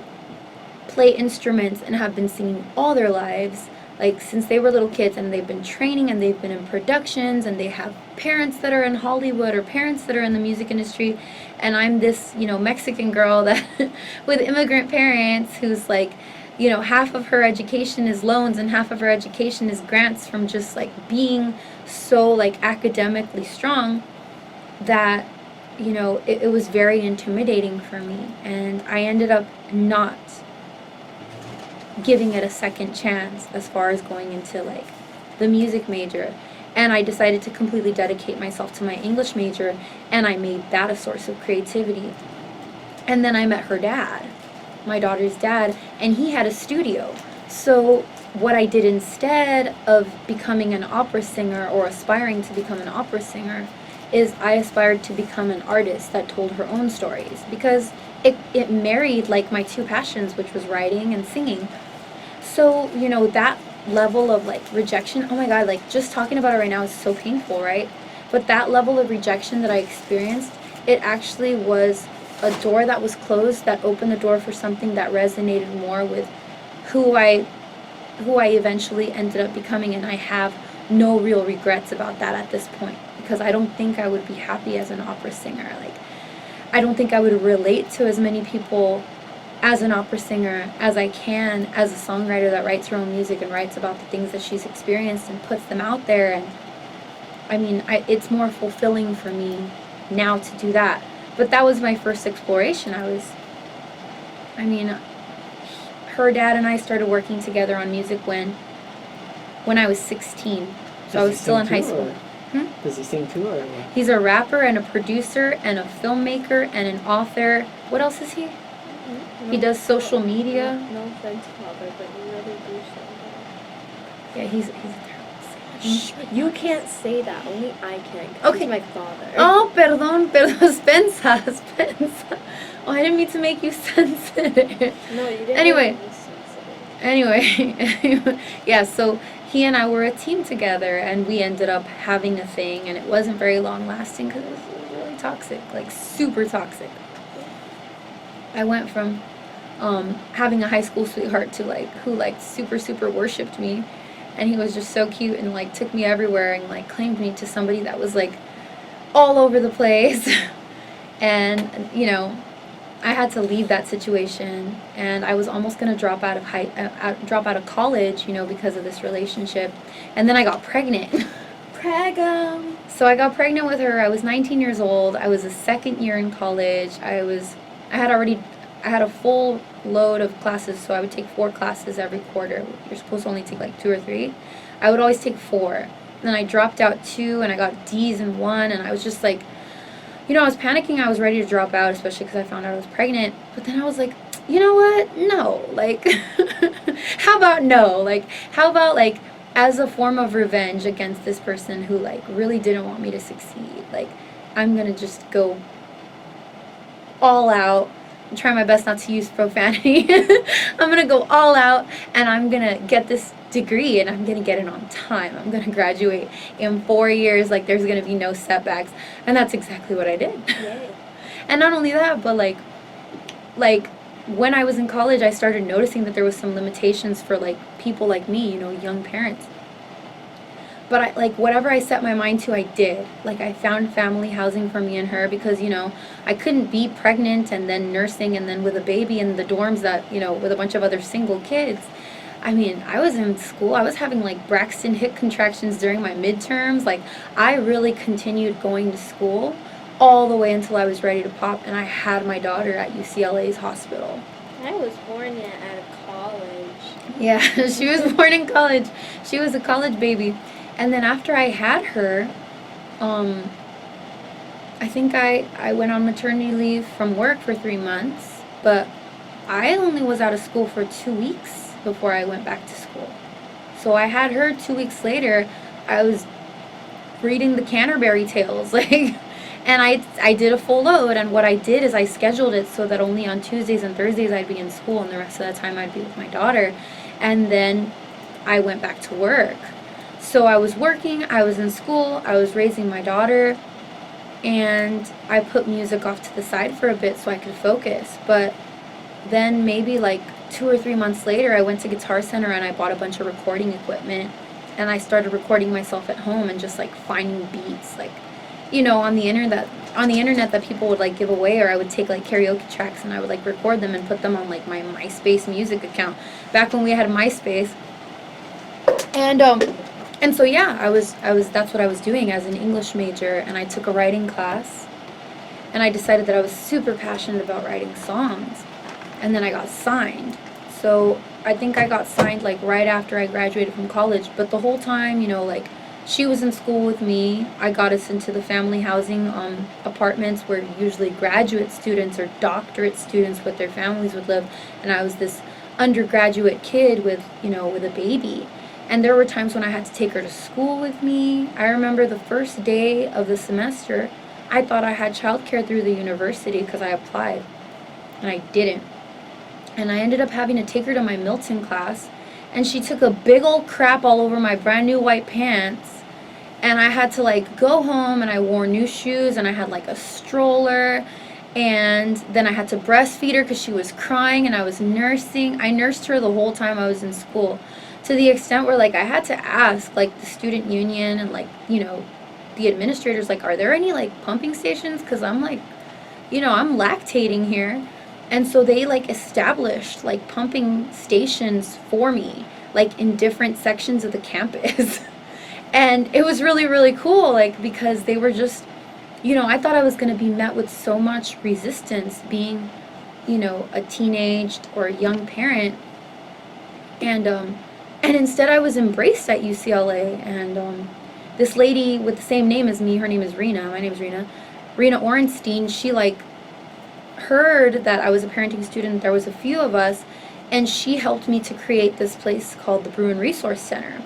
play instruments and have been singing all their lives, like since they were little kids, and they've been training and they've been in productions, and they have parents that are in Hollywood or parents that are in the music industry. And I'm this, you know, Mexican girl that with immigrant parents who's like, you know, half of her education is loans and half of her education is grants from just like being so like academically strong, that, you know, it was very intimidating for me. And I ended up not giving it a second chance as far as going into like the music major. And I decided to completely dedicate myself to my English major, and I made that a source of creativity. And then I met her dad, my daughter's dad, and he had a studio. So what I did instead of becoming an opera singer or aspiring to become an opera singer is I aspired to become an artist that told her own stories, because it married like my two passions, which was writing and singing. So, you know, that level of like rejection, oh my god, like just talking about it right now is so painful, right? But that level of rejection that I experienced, it actually was a door that was closed that opened the door for something that resonated more with who I eventually ended up becoming, and I have no real regrets about that at this point, because I don't think I would be happy as an opera singer. Like, I don't think I would relate to as many people as an opera singer as I can as a songwriter that writes her own music and writes about the things that she's experienced and puts them out there. And I mean, it's more fulfilling for me now to do that. But that was my first exploration. Her dad and I started working together on music when I was 16. So I was still in high school. Does he sing too, or what? He's a rapper and a producer and a filmmaker and an author. What else is he? He does social media. No offense, father, but you really do so. Yeah, he's a terrible singer. You can't say that. Only I can. 'Cause Okay. He's my father. Oh, perdón, spensa. Oh, I didn't mean to make you sensitive. No, you didn't. Anyway. make me sensitive. Anyway, yeah, so he and I were a team together, and we ended up having a thing, and it wasn't very long lasting because it was really toxic, like super toxic. I went from having a high school sweetheart to who super worshipped me, and he was just so cute and like took me everywhere and like claimed me, to somebody that was like all over the place. And I had to leave that situation, and I was almost gonna drop out of college, because of this relationship, and then I got pregnant. So I got pregnant with her. I was 19 years old. I was a second year in college. I had a full load of classes, so I would take 4 classes every quarter. You're supposed to only take like 2 or 3. I would always take 4. Then I dropped out 2, and I got D's in 1, and I was just like, I was panicking. I was ready to drop out, especially because I found out I was pregnant. But then I was like, you know what? No. Like, how about no? Like, how about, like, as a form of revenge against this person who, like, really didn't want me to succeed. Like, I'm going to just go all out and try my best not to use profanity. I'm going to go all out, and I'm going to get this degree, and I'm going to get it on time. I'm going to graduate in 4 years. Like, there's going to be no setbacks. And that's exactly what I did. Yay. And not only that, but like when I was in college, I started noticing that there was some limitations for like people like me, young parents. But I, like, whatever I set my mind to, I did. Like, I found family housing for me and her because, I couldn't be pregnant and then nursing and then with a baby in the dorms that, with a bunch of other single kids. I mean, I was in school. I was having, like, Braxton Hicks contractions during my midterms. Like, I really continued going to school all the way until I was ready to pop, and I had my daughter at UCLA's hospital. I was born out of college. Yeah, she was born in college. She was a college baby. And then after I had her, I think I went on maternity leave from work for 3 months, but I only was out of school for 2 weeks before I went back to school. So I had her 2 weeks later. I was reading the Canterbury Tales, like, and I did a full load, and what I did is I scheduled it so that only on Tuesdays and Thursdays I'd be in school, and the rest of the time I'd be with my daughter. And then I went back to work. So I was working, I was in school, I was raising my daughter, and I put music off to the side for a bit so I could focus. But then maybe like 2 or 3 months later, I went to Guitar Center and I bought a bunch of recording equipment, and I started recording myself at home and just like finding beats, like, on the internet that people would like give away, or I would take like karaoke tracks and I would like record them and put them on like my MySpace music account back when we had MySpace. And so yeah, I was that's what I was doing as an English major, and I took a writing class, and I decided that I was super passionate about writing songs. And then I got signed. So I think I got signed like right after I graduated from college, but the whole time, like, she was in school with me. I got us into the family housing apartments where usually graduate students or doctorate students with their families would live, and I was this undergraduate kid with a baby. And there were times when I had to take her to school with me. I remember the first day of the semester, I thought I had childcare through the university because I applied, and I didn't. And I ended up having to take her to my Milton class, and she took a big old crap all over my brand new white pants, and I had to like go home, and I wore new shoes, and I had like a stroller, And then I had to breastfeed her because she was crying, and I was nursing. I nursed her the whole time I was in school, to the extent where, like, I had to ask, like, the student union and, like, you know, the administrators, like, are there any, like, pumping stations? Because I'm, like, you know, I'm lactating here. And so they, like, established, like, pumping stations for me, like, in different sections of the campus. And it was really, really cool, like, because they were just, you know, I thought I was going to be met with so much resistance being, you know, a teenaged or a young parent. And instead I was embraced at UCLA. And this lady with the same name as me, her name is Rina, my name is Rina Orenstein, she, like, heard that I was a parenting student. There was a few of us, and she helped me to create this place called the Bruin Resource Center.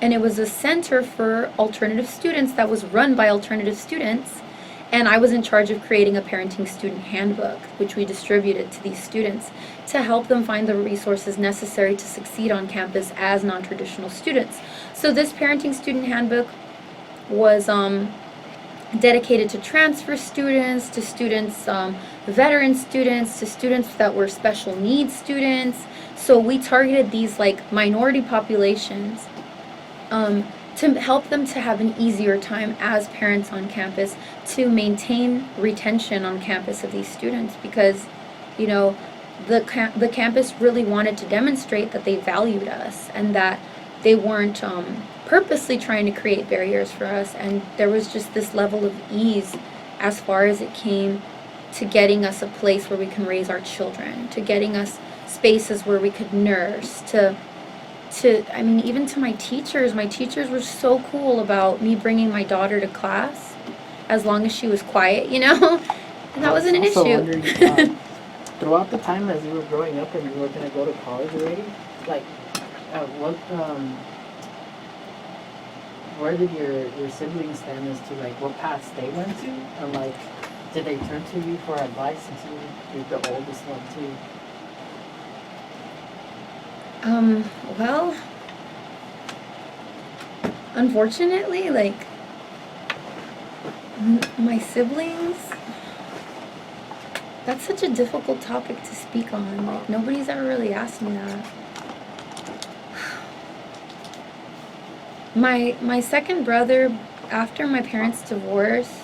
And it was a center for alternative students that was run by alternative students. And I was in charge of creating a parenting student handbook, which we distributed to these students to help them find the resources necessary to succeed on campus as non-traditional students. So this parenting student handbook was dedicated to transfer students, to students, veteran students, to students that were special needs students. So we targeted these, like, minority populations to help them to have an easier time as parents on campus, to maintain retention on campus of these students, because, you know, the campus really wanted to demonstrate that they valued us and that they weren't purposely trying to create barriers for us. And there was just this level of ease as far as it came to getting us a place where we can raise our children, to getting us spaces where we could nurse, I mean, even to my teachers were so cool about me bringing my daughter to class as long as she was quiet, you know? And that wasn't an issue. Throughout the time as you were growing up and you were going to go to college already, like, where did your siblings stand as to, like, what paths they went to? And, like, did they turn to you for advice since you're the oldest one too? Well, unfortunately, like, my siblings, that's such a difficult topic to speak on. Like, nobody's ever really asked me that. My second brother, after my parents divorced,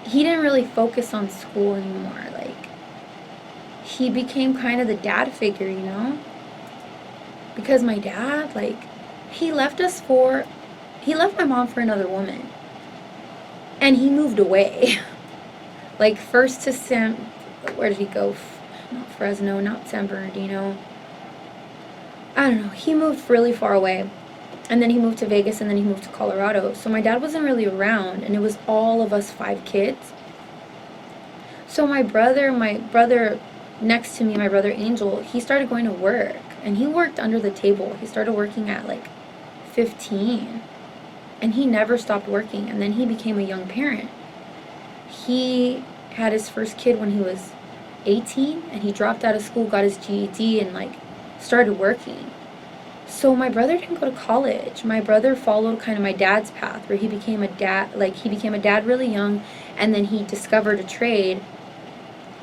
he didn't really focus on school anymore. Like, he became kind of the dad figure, you know? Because my dad, like, he left my mom for another woman. And he moved away. Like, first to where did he go? Not Fresno, not San Bernardino. I don't know. He moved really far away. And then he moved to Vegas, and then he moved to Colorado. So my dad wasn't really around, and it was all of us 5 kids. So my brother next to me, my brother Angel, he started going to work, and he worked under the table. He started working at, like, 15, and he never stopped working. And then he became a young parent. He had his first kid when he was 18, and he dropped out of school, got his GED, and, like, started working. So my brother didn't go to college. My brother followed kind of my dad's path, where he became a dad. Like, he became a dad really young, and then he discovered a trade.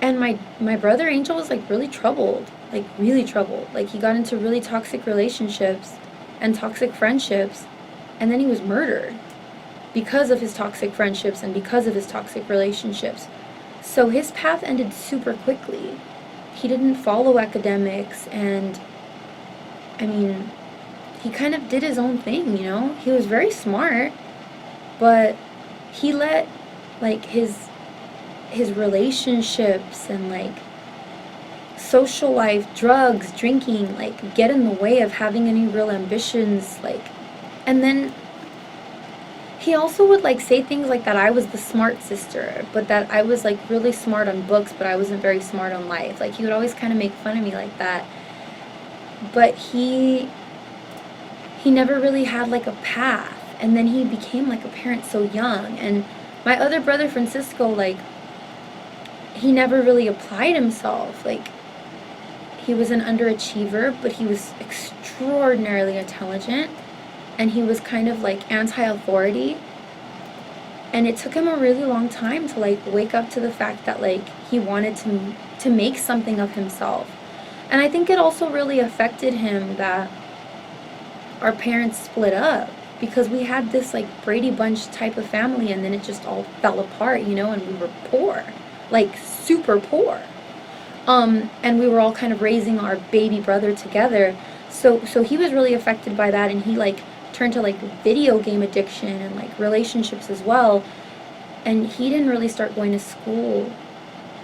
And my brother Angel was, like, really troubled. Like, really troubled. Like, he got into really toxic relationships and toxic friendships, and then he was murdered because of his toxic friendships and because of his toxic relationships. So his path ended super quickly. He didn't follow academics, and I mean, he kind of did his own thing, you know? He was very smart, but he let, like, his relationships and, like, social life, drugs, drinking, like, get in the way of having any real ambitions, like. And then he also would, like, say things like that I was the smart sister, but that I was, like, really smart on books, but I wasn't very smart on life. Like, he would always kind of make fun of me like that. But he never really had, like, a path. And then he became, like, a parent so young. And my other brother, Francisco, like, he never really applied himself. Like, he was an underachiever, but he was extraordinarily intelligent. And he was kind of, like, anti-authority. And it took him a really long time to like wake up to the fact that like he wanted to make something of himself. And I think it also really affected him that our parents split up, because we had this like Brady Bunch type of family, and then it just all fell apart, you know, and we were poor, like super poor. And we were all kind of raising our baby brother together. So he was really affected by that, and he like turned to like video game addiction and like relationships as well. And he didn't really start going to school,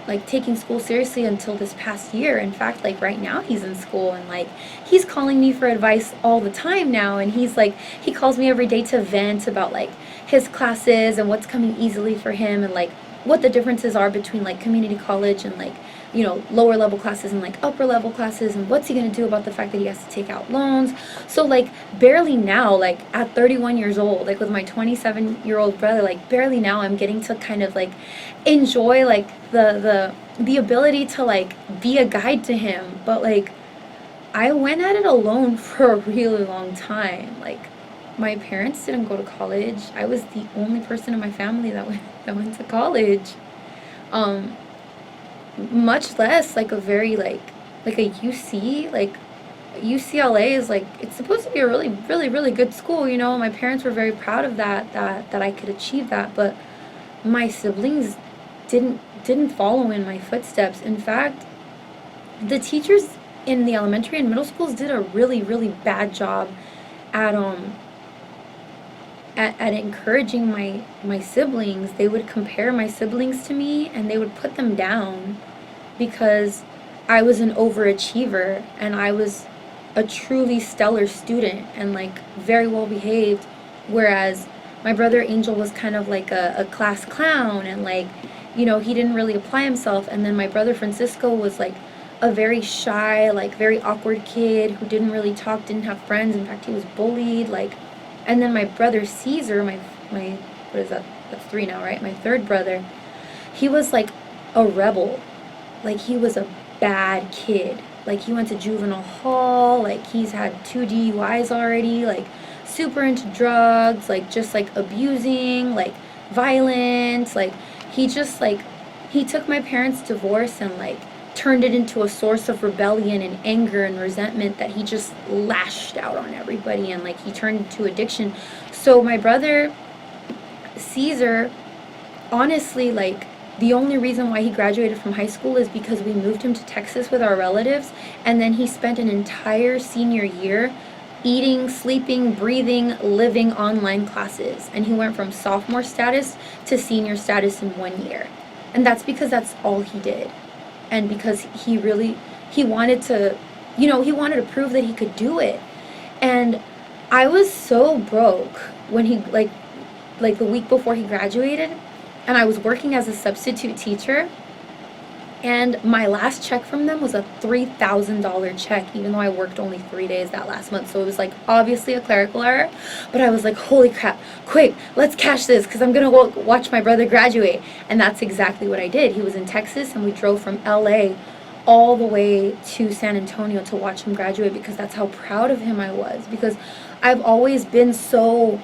like taking school seriously, until this past year. In fact, like right now he's in school, and like he's calling me for advice all the time now, and he's like, he calls me every day to vent about like his classes and what's coming easily for him, and like what the differences are between like community college and like, you know, lower level classes and like upper level classes, and what's he going to do about the fact that he has to take out loans. So like barely now, like at 31 years old, like with my 27-year-old brother, like barely now I'm getting to kind of like enjoy like the ability to like be a guide to him. But like I went at it alone for a really long time. Like my parents didn't go to college. I was the only person in my family that went to college. Much less like a very like a UC, like UCLA is like, it's supposed to be a really, really, really good school, you know. My parents were very proud of that I could achieve that, but my siblings didn't follow in my footsteps. In fact, the teachers in the elementary and middle schools did a really, really bad job at encouraging my siblings. They would compare my siblings to me, and they would put them down because I was an overachiever and I was a truly stellar student and like very well behaved, whereas my brother Angel was kind of like a class clown, and like, you know, he didn't really apply himself. And then my brother Francisco was like a very shy, like very awkward kid who didn't really talk, didn't have friends. In fact, he was bullied. Like, and then my brother Caesar, my what is that? That's 3 now, right? My third brother, he was like a rebel. Like he was a bad kid. Like he went to juvenile hall. Like he's had 2 DUIs already. Like super into drugs. Like just like abusing. Like violent. Like he just like, he took my parents' divorce and like turned it into a source of rebellion and anger and resentment that he just lashed out on everybody, and like he turned into addiction. So my brother Caesar, honestly, like the only reason why he graduated from high school is because we moved him to Texas with our relatives, and then he spent an entire senior year eating, sleeping, breathing, living online classes, and he went from sophomore status to senior status in 1 year. And that's because that's all he did. And because he wanted to, you know, he wanted to prove that he could do it. And I was so broke when he, like the week before he graduated, and I was working as a substitute teacher, and my last check from them was a $3,000 check, even though I worked only 3 days that last month. So it was like obviously a clerical error, but I was like, holy crap, quick, let's cash this because I'm going to watch my brother graduate. And that's exactly what I did. He was in Texas, and we drove from LA all the way to San Antonio to watch him graduate, because that's how proud of him I was, because I've always been so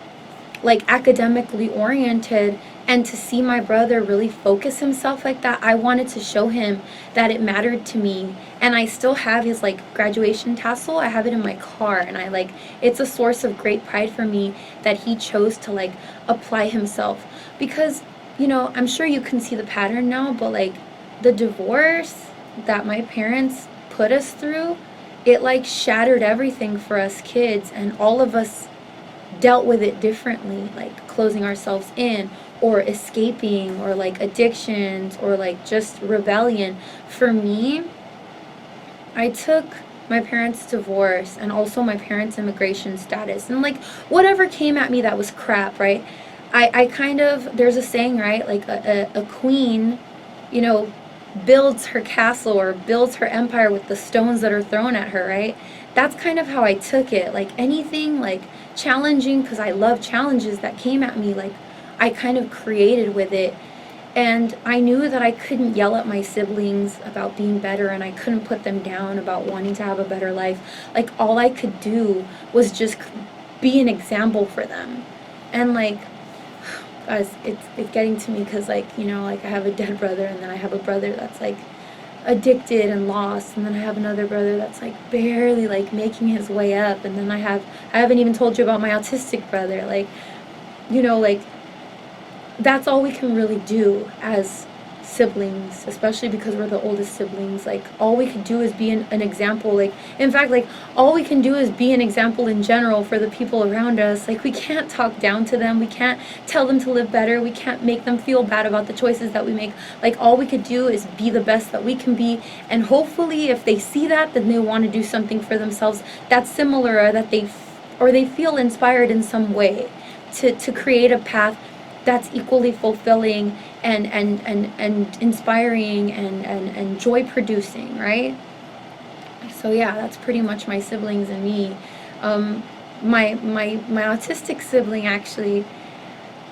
like academically oriented, and to see my brother really focus himself like that, I wanted to show him that it mattered to me. And I still have his like graduation tassel. I have it in my car, and I like, it's a source of great pride for me that he chose to like apply himself, because, you know, I'm sure you can see the pattern now, but like the divorce that my parents put us through, it like shattered everything for us kids, and all of us dealt with it differently, like closing ourselves in, or escaping, or like addictions, or like just rebellion. For me, I took my parents' divorce and also my parents' immigration status, and like whatever came at me that was crap, right? I kind of, there's a saying, right? Like a queen, you know, builds her castle or builds her empire with the stones that are thrown at her, right? That's kind of how I took it. Like anything like challenging, because I love challenges, that came at me, like I kind of created with it. And I knew that I couldn't yell at my siblings about being better, and I couldn't put them down about wanting to have a better life. Like all I could do was just be an example for them. And like as it's getting to me because, like, you know, like I have a dead brother, and then I have a brother that's like addicted and lost, and then I have another brother that's like barely like making his way up, and then I haven't even told you about my autistic brother. Like, you know, like that's all we can really do as siblings, especially because we're the oldest siblings. Like, all we could do is be an example. Like, in fact, like, all we can do is be an example in general for the people around us. Like, we can't talk down to them, we can't tell them to live better, we can't make them feel bad about the choices that we make. Like, all we could do is be the best that we can be, and hopefully if they see that, then they want to do something for themselves that's similar, or that they feel inspired in some way to create a path that's equally fulfilling and inspiring and joy producing, right? So yeah, that's pretty much my siblings and me. My autistic sibling, actually,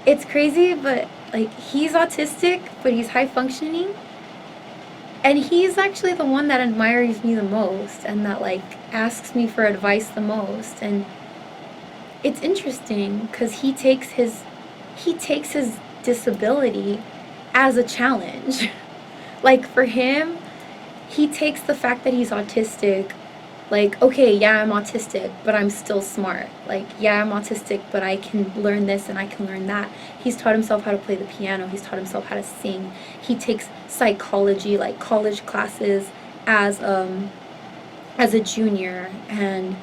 it's crazy, but like, he's autistic, but he's high functioning, and he's actually the one that admires me the most, and that like asks me for advice the most. And it's interesting because he takes his disability as a challenge. Like, for him, he takes the fact that he's autistic, like, okay, yeah, I'm autistic, but I'm still smart. Like, yeah, I'm autistic, but I can learn this and I can learn that. He's taught himself how to play the piano. He's taught himself how to sing. He takes psychology, like college classes, as a junior, and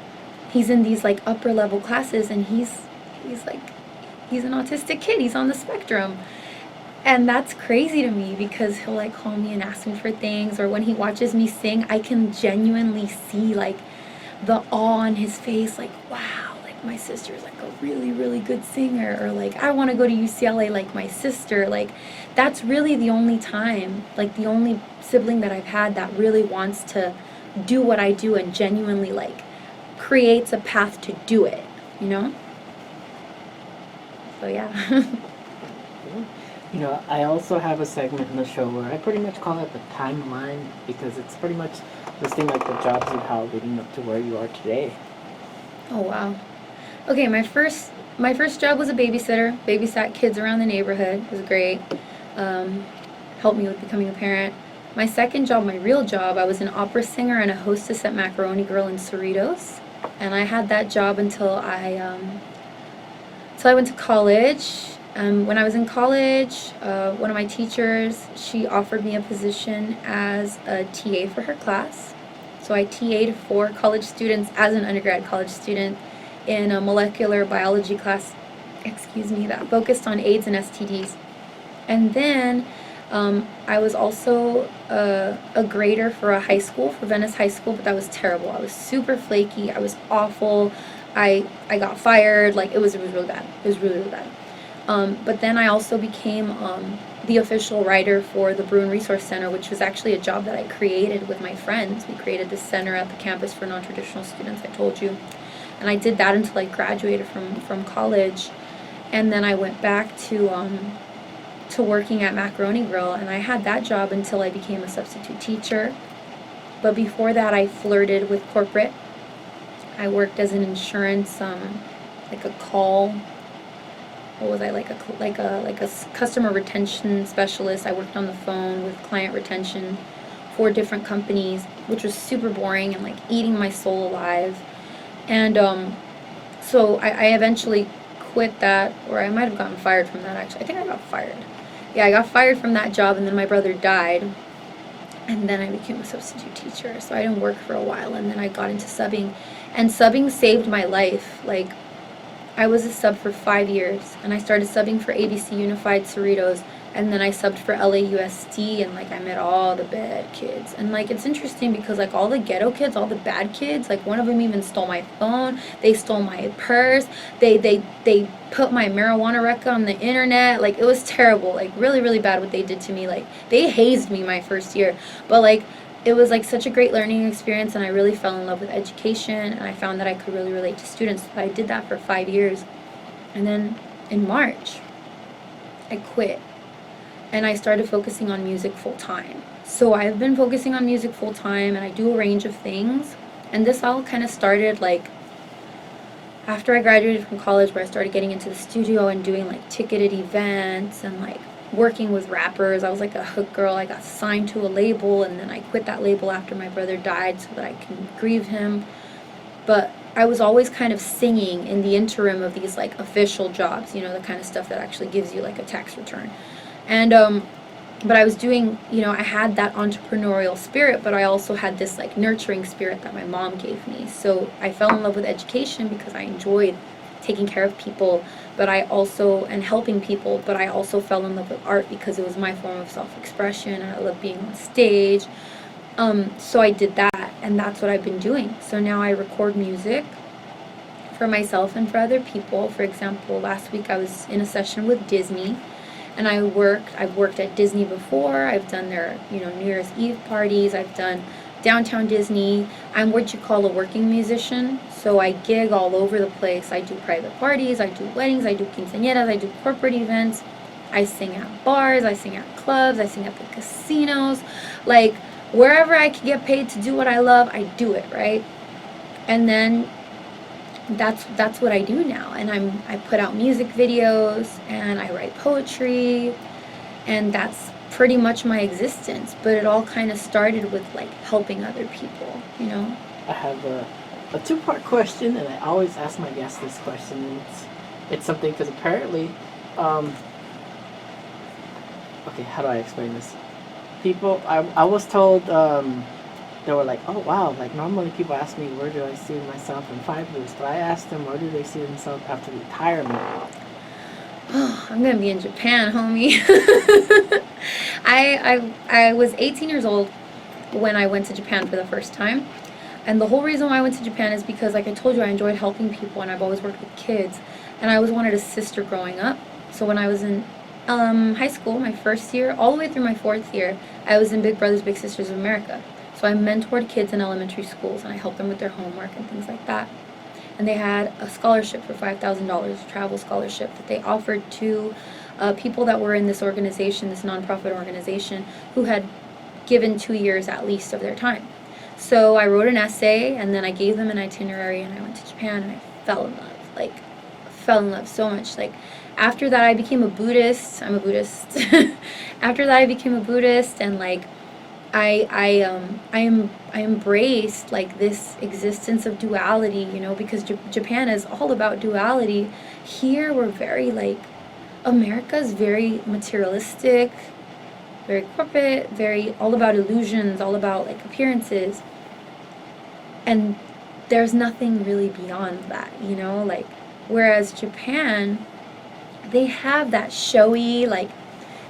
he's in these like upper level classes, and he's an autistic kid. He's on the spectrum. And that's crazy to me, because he'll like call me and ask me for things, or when he watches me sing, I can genuinely see like the awe on his face, like, wow, like my sister's like a really, really good singer, or like, I want to go to UCLA like my sister. Like, that's really the only time, like the only sibling that I've had that really wants to do what I do and genuinely like creates a path to do it, you know? So yeah. You know, I also have a segment in the show where I pretty much call it the timeline, because it's pretty much listing like the jobs you've held leading up to where you are today. Oh wow. Okay, my first job was a babysitter. Babysat kids around the neighborhood. It was great. Helped me with becoming a parent. My second job, my real job, I was an opera singer and a hostess at Macaroni Grill in Cerritos, and I had that job until I went to college. When I was in college, one of my teachers, she offered me a position as a TA for her class. So I TA'd for college students as an undergrad college student in a molecular biology class, that focused on AIDS and STDs. And then I was also a grader for a high school, for Venice High School, but that was terrible. I was super flaky. I was awful. I got fired. Like, it was really bad. It was really, really bad. But then I also became the official writer for the Bruin Resource Center, which was actually a job that I created with my friends. We created this center at the campus for non-traditional students, I told you. And I did that until I graduated from college. And then I went back to working at Macaroni Grill, and I had that job until I became a substitute teacher. But before that, I flirted with corporate. I worked as an insurance, like a call. What was I, like a customer retention specialist. I worked on the phone with client retention for different companies, which was super boring and like eating my soul alive. And so I eventually quit that, or I might have gotten fired from that, actually. I think I got fired. Yeah, I got fired from that job, and then my brother died, and then I became a substitute teacher. So I didn't work for a while, and then I got into subbing, and subbing saved my life. Like, I was a sub for 5 years, and I started subbing for ABC Unified Cerritos, and then I subbed for LAUSD, and like I met all the bad kids. And like, it's interesting because like all the ghetto kids, all the bad kids, like one of them even stole my phone, they stole my purse, they put my marijuana record on the internet. Like, it was terrible, like really, really bad what they did to me. Like, they hazed me my first year, but like, it was like such a great learning experience, and I really fell in love with education, and I found that I could really relate to students. So I did that for 5 years. And then in March, I quit, and I started focusing on music full time. So I've been focusing on music full time, and I do a range of things. And this all kind of started like after I graduated from college, where I started getting into the studio and doing like ticketed events and like working with rappers. I was like a hook girl. I got signed to a label, and then I quit that label after my brother died so that I can grieve him. But I was always kind of singing in the interim of these like official jobs, you know, the kind of stuff that actually gives you like a tax return. And but I was doing, you know, I had that entrepreneurial spirit, but I also had this like nurturing spirit that my mom gave me. So I fell in love with education because I enjoyed taking care of people, but I also, and helping people, but I also fell in love with art because it was my form of self-expression. I love being on stage. So I did that, and that's what I've been doing. So now I record music for myself and for other people. For example, last week I was in a session with Disney, and I've worked at Disney before. I've done their, you know, New Year's Eve parties. I've done Downtown Disney. I'm what you call a working musician. So I gig all over the place. I do private parties, I do weddings, I do quinceañeras, I do corporate events. I sing at bars, I sing at clubs, I sing at the casinos. Like, wherever I can get paid to do what I love, I do it, right? And then that's what I do now. And I put out music videos, and I write poetry, and that's pretty much my existence. But it all kind of started with like helping other people, you know. I have a two-part question, and I always ask my guests this question. And it's something because apparently, okay, how do I explain this? People, I was told, they were like, oh wow, like normally people ask me where do I see myself in 5 years, but I asked them where do they see themselves after retirement. Oh, I'm gonna be in Japan, homie. I was 18 years old when I went to Japan for the first time. And the whole reason why I went to Japan is because, like I told you, I enjoyed helping people, and I've always worked with kids. And I always wanted a sister growing up. So when I was in high school, my first year, all the way through my fourth year, I was in Big Brothers Big Sisters of America. So I mentored kids in elementary schools, and I helped them with their homework and things like that. And they had a scholarship for $5,000, a travel scholarship that they offered to people that were in this organization, this nonprofit organization, who had given 2 years at least of their time. So I wrote an essay, and then I gave them an itinerary, and I went to Japan, and I fell in love so much. Like, after that I became a Buddhist. I'm a Buddhist. After that I became a Buddhist, and like I embraced like this existence of duality, you know, because Japan is all about duality. Here we're very like, America's very materialistic, very corporate, very all about illusions, all about like appearances. And there's nothing really beyond that, you know, like, whereas Japan, they have that showy, like,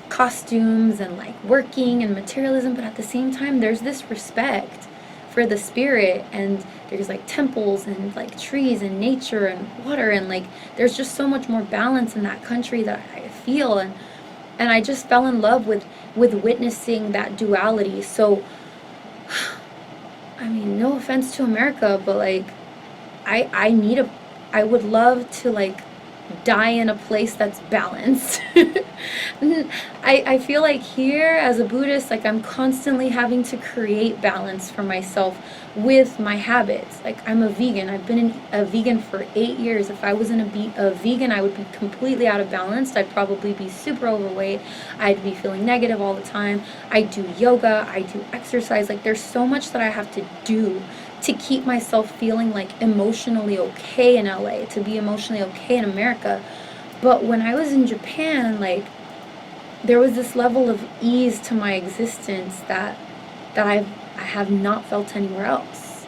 costumes and, like, working and materialism, but at the same time, there's this respect for the spirit, and there's, like, temples and, like, trees and nature and water, and, like, there's just so much more balance in that country that I feel, and I just fell in love with witnessing that duality. So, I mean, no offense to America, but like, I would love to like die in a place that's balanced. I feel like here as a Buddhist, like I'm constantly having to create balance for myself with my habits. Like, I'm a vegan. I've been a vegan for 8 years. If I wasn't a vegan, I would be completely out of balance. I'd probably be super overweight. I'd be feeling negative all the time. I do yoga. I do exercise. Like, there's so much that I have to do to keep myself feeling like emotionally okay in LA, to be emotionally okay in America. But when I was in Japan, like, there was this level of ease to my existence that I have not felt anywhere else.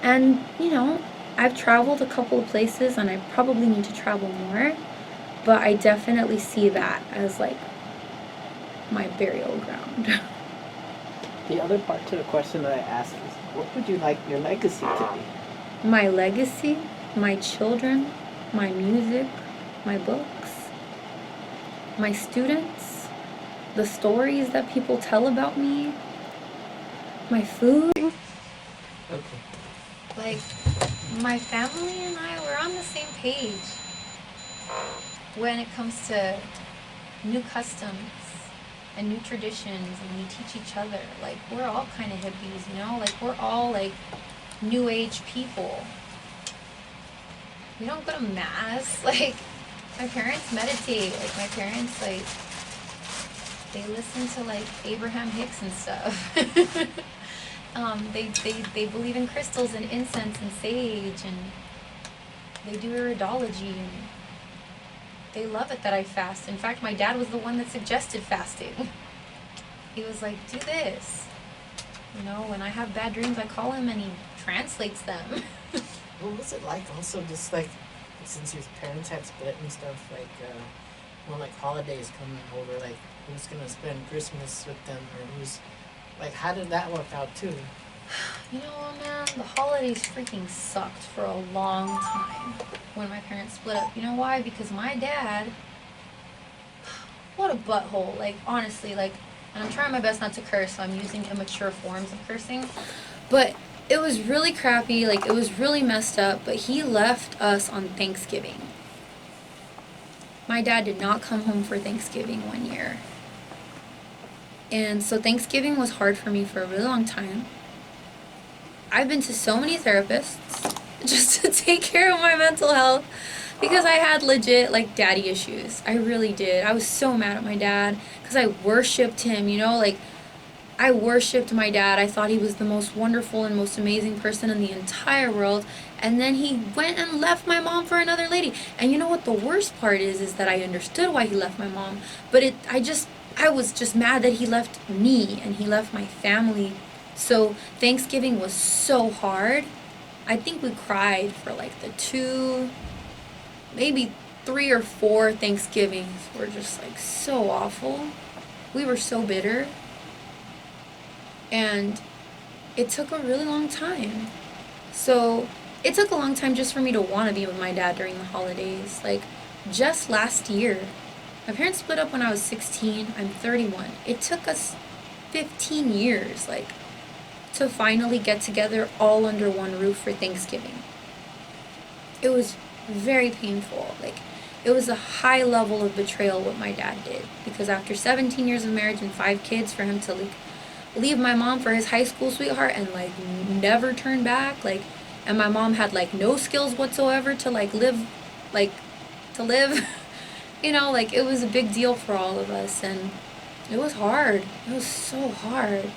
And, you know, I've traveled a couple of places, and I probably need to travel more, but I definitely see that as like my burial ground. The other part to the question that I asked is, what would you like your legacy to be? My legacy, my children, my music, my books, my students, the stories that people tell about me, my food. Okay. Like, my family and I, we're on the same page when it comes to new customs and new traditions, and we teach each other. Like, we're all kind of hippies, you know? Like, we're all like new age people. we don't go to mass. Like, my parents meditate. Like, my parents, like, they listen to, like, Abraham Hicks and stuff. They believe in crystals and incense and sage, and they do iridology, and they love it that I fast. In fact, my dad was the one that suggested fasting. He was like, do this. You know, when I have bad dreams, I call him and he translates them. What was it like also just like, since your parents had split and stuff, like when like holidays coming over, like who's gonna spend Christmas with them, or who's, like, how did that work out too? You know, man, the holidays freaking sucked for a long time when my parents split up. You know why? Because my dad, what a butthole. Like, honestly, like, and I'm trying my best not to curse, so I'm using immature forms of cursing. But it was really crappy, like, it was really messed up, but he left us on Thanksgiving. My dad did not come home for Thanksgiving one year. And so Thanksgiving was hard for me for a really long time. I've been to so many therapists just to take care of my mental health because I had legit, like, daddy issues. I really did. I was so mad at my dad because I worshipped him, you know, like, I worshipped my dad. I thought he was the most wonderful and most amazing person in the entire world. And then he went and left my mom for another lady. And you know what the worst part is that I understood why he left my mom. But I was just mad that he left me and he left my family. So Thanksgiving was so hard. I think we cried for like the 2, maybe 3 or 4 Thanksgivings were just like so awful. We were so bitter. And it took a really long time. So it took a long time just for me to want to be with my dad during the holidays. Like, just last year, my parents split up when I was 16. I'm 31. It took us 15 years, like, to finally get together all under one roof for Thanksgiving. It was very painful. Like, it was a high level of betrayal what my dad did. Because after 17 years of marriage and 5 kids, for him to, like, leave my mom for his high school sweetheart and, like, never turn back, like, and my mom had, like, no skills whatsoever to, like, live, you know, like, it was a big deal for all of us, and it was hard. It was so hard.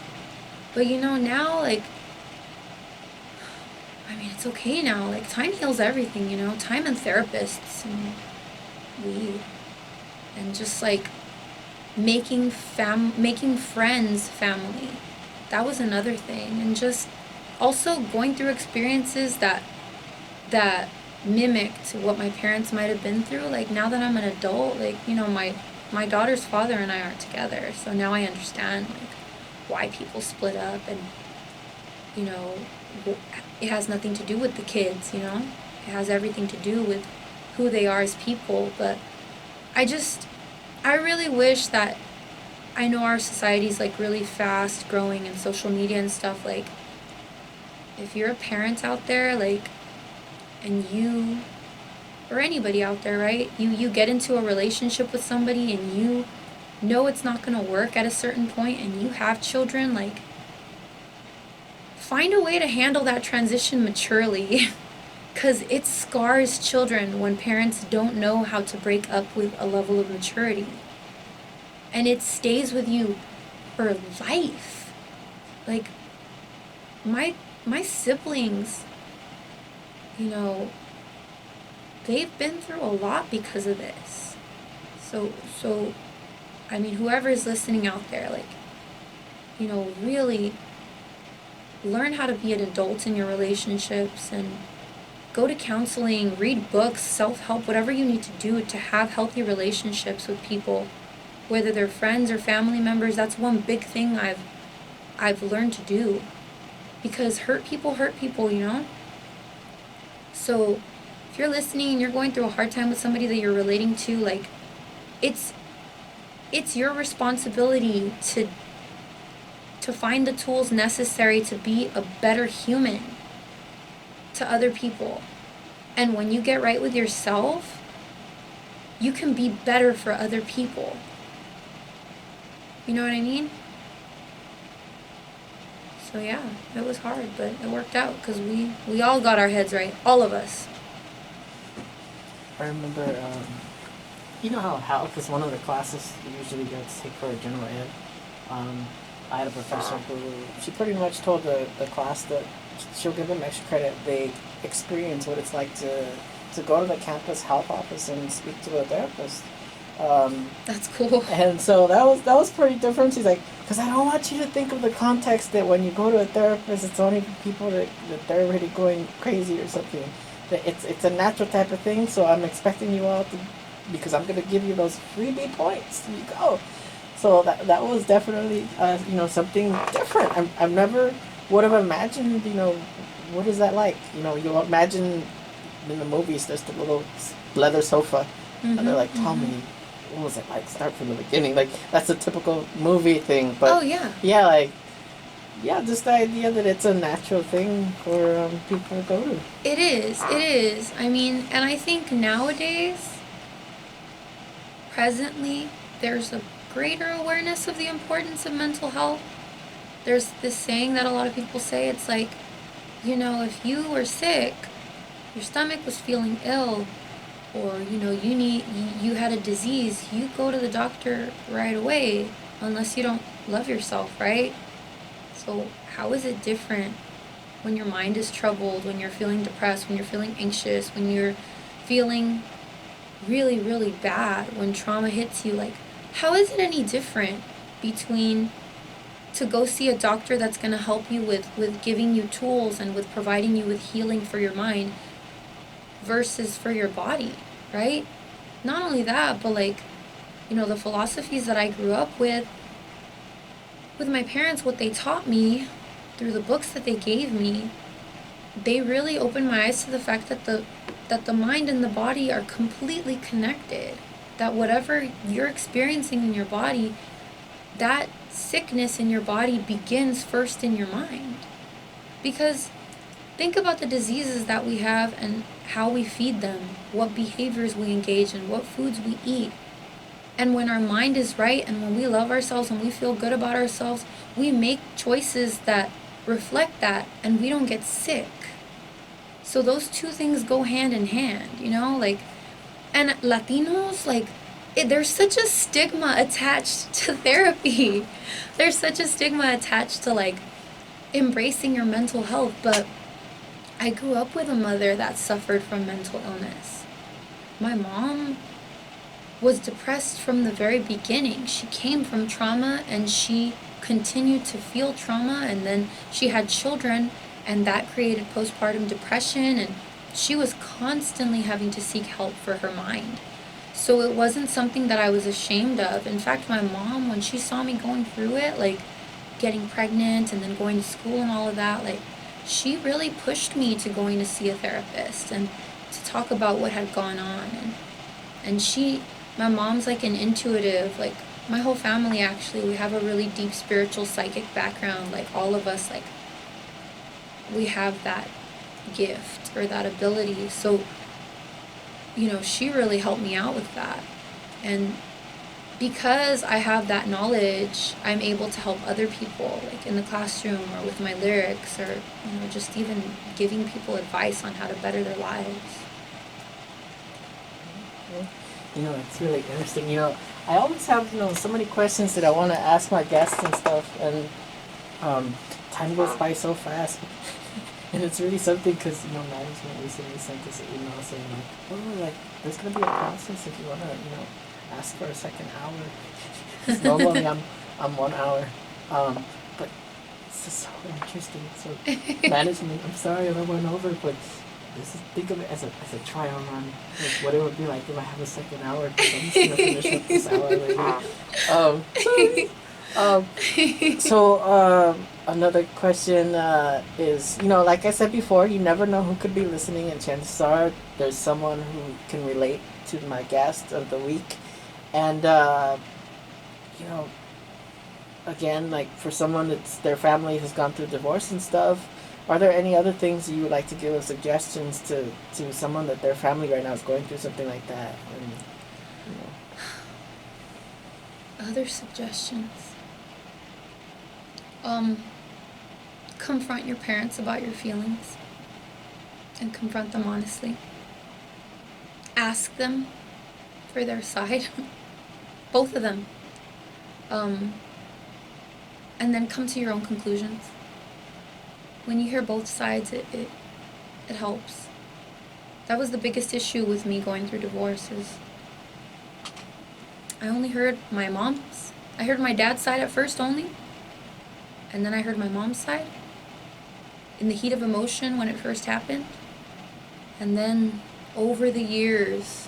But, you know, now, like, I mean, it's okay now. Like, time heals everything, you know, time and therapists and weed and just, like, making friends family. That was another thing. And just also going through experiences that mimicked what my parents might have been through. Like, now that I'm an adult, like, you know, my daughter's father and I aren't together, so now I understand, like, why people split up. And, you know, it has nothing to do with the kids, you know, it has everything to do with who they are as people. But I really wish that, I know our society's, like, really fast growing and social media and stuff, like, if you're a parent out there, like, and you, or anybody out there, right, you get into a relationship with somebody and you know it's not gonna work at a certain point and you have children, like, find a way to handle that transition maturely. Because it scars children when parents don't know how to break up with a level of maturity. And it stays with you for life. Like, my siblings, you know, they've been through a lot because of this. So, I mean, whoever is listening out there, like, you know, really learn how to be an adult in your relationships and go to counseling, read books, self-help, whatever you need to do to have healthy relationships with people, whether they're friends or family members. That's one big thing I've learned to do, because hurt people, you know? So if you're listening and you're going through a hard time with somebody that you're relating to, like, it's your responsibility to find the tools necessary to be a better human to other people. And when you get right with yourself, you can be better for other people. You know what I mean? So yeah, it was hard, but it worked out because we all got our heads right, all of us. I remember, you know how health is one of the classes you usually get to take for general ed. I had a professor who, she pretty much told the class that she'll give them extra credit. They experience what it's like to go to the campus health office and speak to a therapist. That's cool. And so that was pretty different. She's like, because I don't want you to think of the context that when you go to a therapist, it's only people that they're already going crazy or something. That it's a natural type of thing. So I'm expecting you all to, because I'm going to give you those freebie points. You go. So that was definitely something different. I've never would have imagined, what is that like? You'll imagine in the movies there's the little leather sofa, and they're like, tell me, what was it like? Start from the beginning. Like, that's a typical movie thing. But Oh, yeah. Yeah, just the idea that it's a natural thing for people to go to. It is. I mean, and I think nowadays, presently, there's a greater awareness of the importance of mental health. There's this saying that a lot of people say, it's like, if you were sick, your stomach was feeling ill, or, you had a disease, you go to the doctor right away, unless you don't love yourself, right? So how is it different when your mind is troubled, when you're feeling depressed, when you're feeling anxious, when you're feeling really, really bad, when trauma hits you? Like, how is it any different between to go see a doctor that's going to help you with giving you tools and with providing you with healing for your mind versus for your body, right? Not only that, but the philosophies that I grew up with my parents, what they taught me through the books that they gave me, they really opened my eyes to the fact that the mind and the body are completely connected. That whatever you're experiencing in your body, that sickness in your body begins first in your mind. Because think about the diseases that we have and how we feed them, what behaviors we engage in, what foods we eat. And when our mind is right and when we love ourselves and we feel good about ourselves, we make choices that reflect that and we don't get sick. So those two things go hand in hand, and Latinos, there's such a stigma attached to therapy. There's such a stigma attached to embracing your mental health. But I grew up with a mother that suffered from mental illness. My mom was depressed from the very beginning. She came from trauma and she continued to feel trauma, and then she had children and that created postpartum depression, and she was constantly having to seek help for her mind. So it wasn't something that I was ashamed of. In fact, my mom, when she saw me going through it, getting pregnant and then going to school and all of that, she really pushed me to going to see a therapist and to talk about what had gone on. And my mom's an intuitive, my whole family actually, we have a really deep spiritual psychic background. All of us, we have that gift or that ability. So, she really helped me out with that. And because I have that knowledge, I'm able to help other people, in the classroom or with my lyrics, or, just even giving people advice on how to better their lives. It's really interesting. I always have, so many questions that I want to ask my guests and stuff, and time goes by so fast. And it's really something because, management recently sent us an email saying, there's going to be a process if you want to, ask for a second hour. 'Cause normally I'm 1 hour. But it's just so interesting. So management, I'm sorry if I went over, but think of it as a trial run. What it would be like if I have a second hour, because I'm just going to finish up this hour later. So another question is, like I said before, you never know who could be listening, and chances are there's someone who can relate to my guest of the week. And, again, for someone that's their family has gone through divorce and stuff, are there any other things you would like to give as suggestions to someone that their family right now is going through something like that? And, Other suggestions? Confront your parents about your feelings and confront them honestly. ask them for their side, both of them, and then come to your own conclusions. When you hear both sides, it helps. That was the biggest issue with me going through divorce is I only heard my mom's. I heard my dad's side at first only, and then I heard my mom's side in the heat of emotion when it first happened. And then over the years,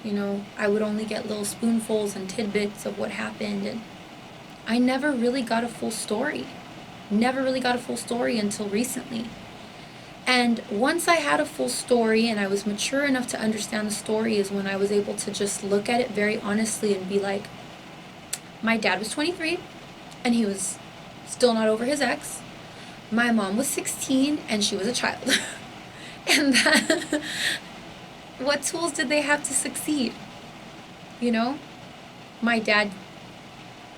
you know, I would only get little spoonfuls and tidbits of what happened, and I never really got a full story. Never really got a full story until recently. And once I had a full story and I was mature enough to understand the story is when I was able to just look at it very honestly and be like, my dad was 23 and he was still not over his ex. My mom was 16 and she was a child. And that, what tools did they have to succeed? You know, my dad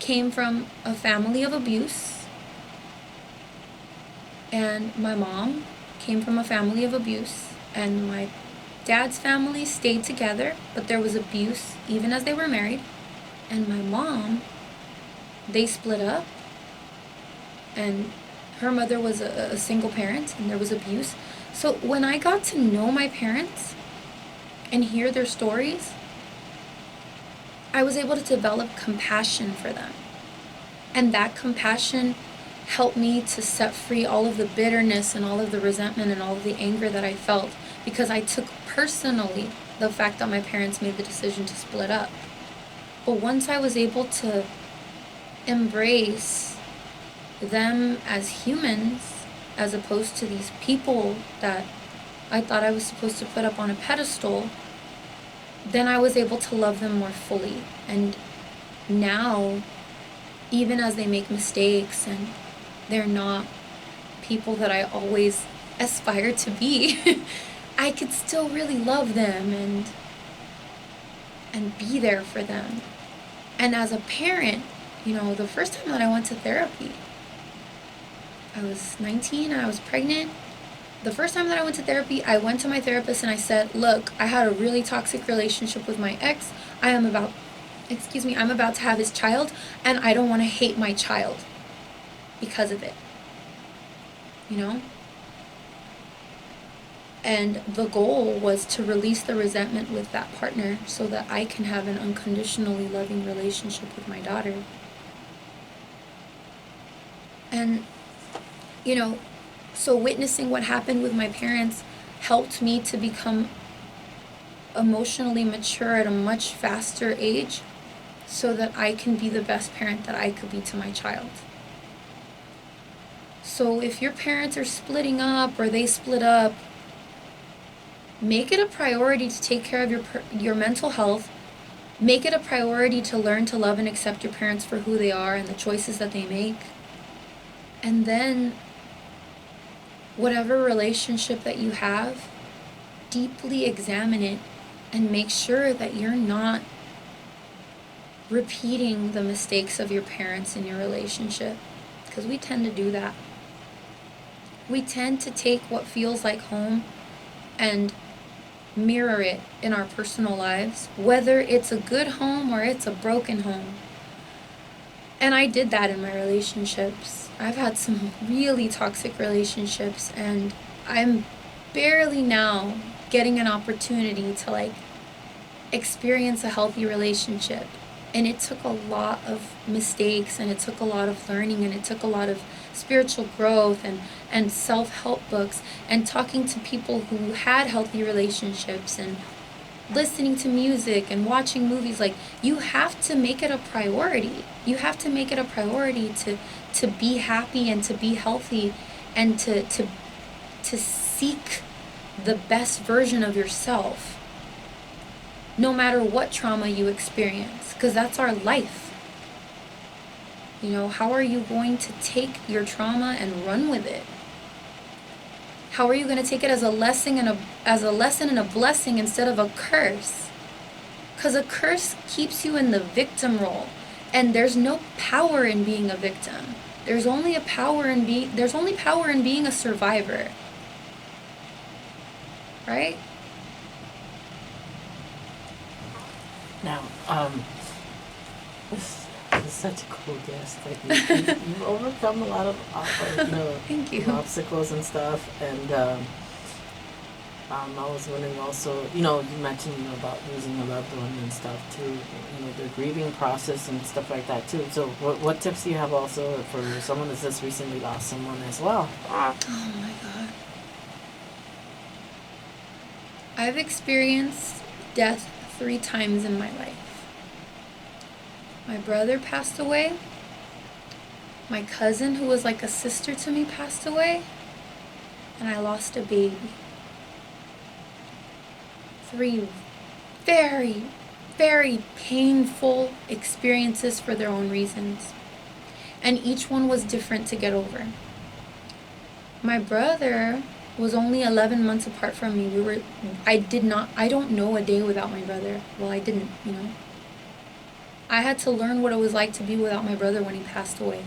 came from a family of abuse, and my mom came from a family of abuse, and my dad's family stayed together, but there was abuse even as they were married. And my mom, they split up, and her mother was a single parent, and there was abuse. So when I got to know my parents and hear their stories, I was able to develop compassion for them. And that compassion helped me to set free all of the bitterness and all of the resentment and all of the anger that I felt, because I took personally the fact that my parents made the decision to split up. But once I was able to embrace them as humans as opposed to these people that I thought I was supposed to put up on a pedestal, then I was able to love them more fully. And now, even as they make mistakes and they're not people that I always aspire to be, I could still really love them and be there for them. And as a parent, you know, the first time that I went to therapy, I was 19 and I was pregnant. The first time that I went to therapy, I went to my therapist and I said, look, I had a really toxic relationship with my ex. I'm about to have his child, and I don't want to hate my child because of it, you know? And the goal was to release the resentment with that partner so that I can have an unconditionally loving relationship with my daughter. And, you know, so witnessing what happened with my parents helped me to become emotionally mature at a much faster age so that I can be the best parent that I could be to my child. So if your parents are splitting up or they split up, make it a priority to take care of your mental health. Make it a priority to learn to love and accept your parents for who they are and the choices that they make. And then, whatever relationship that you have, deeply examine it and make sure that you're not repeating the mistakes of your parents in your relationship. Because we tend to do that. We tend to take what feels like home and mirror it in our personal lives, whether it's a good home or it's a broken home. And I did that in my relationships. I've had some really toxic relationships, and I'm barely now getting an opportunity to experience a healthy relationship. And it took a lot of mistakes, and it took a lot of learning, and it took a lot of spiritual growth and self-help books and talking to people who had healthy relationships and listening to music and watching movies. You have to make it a priority. You have to make it a priority to be happy and to be healthy and to seek the best version of yourself, no matter what trauma you experience, because that's our life. You know, how are you going to take your trauma and run with it? How are you going to take it as a lesson and a blessing instead of a curse? Because a curse keeps you in the victim role, and there's no power in being a victim. There's only power in being a survivor. Right? Now, this is such a cool guest. Like you've overcome a lot of Thank you. obstacles and stuff, and I was wondering also, you mentioned about losing a loved one and stuff too. The grieving process and stuff like that too. So, what tips do you have also for someone that's just recently lost someone as well? Oh my God. I've experienced death 3 times in my life. My brother passed away. My cousin, who was like a sister to me, passed away. And I lost a baby. 3 very, very painful experiences for their own reasons. And each one was different to get over. My brother was only 11 months apart from me. I don't know a day without my brother. Well, I didn't, I had to learn what it was like to be without my brother when he passed away.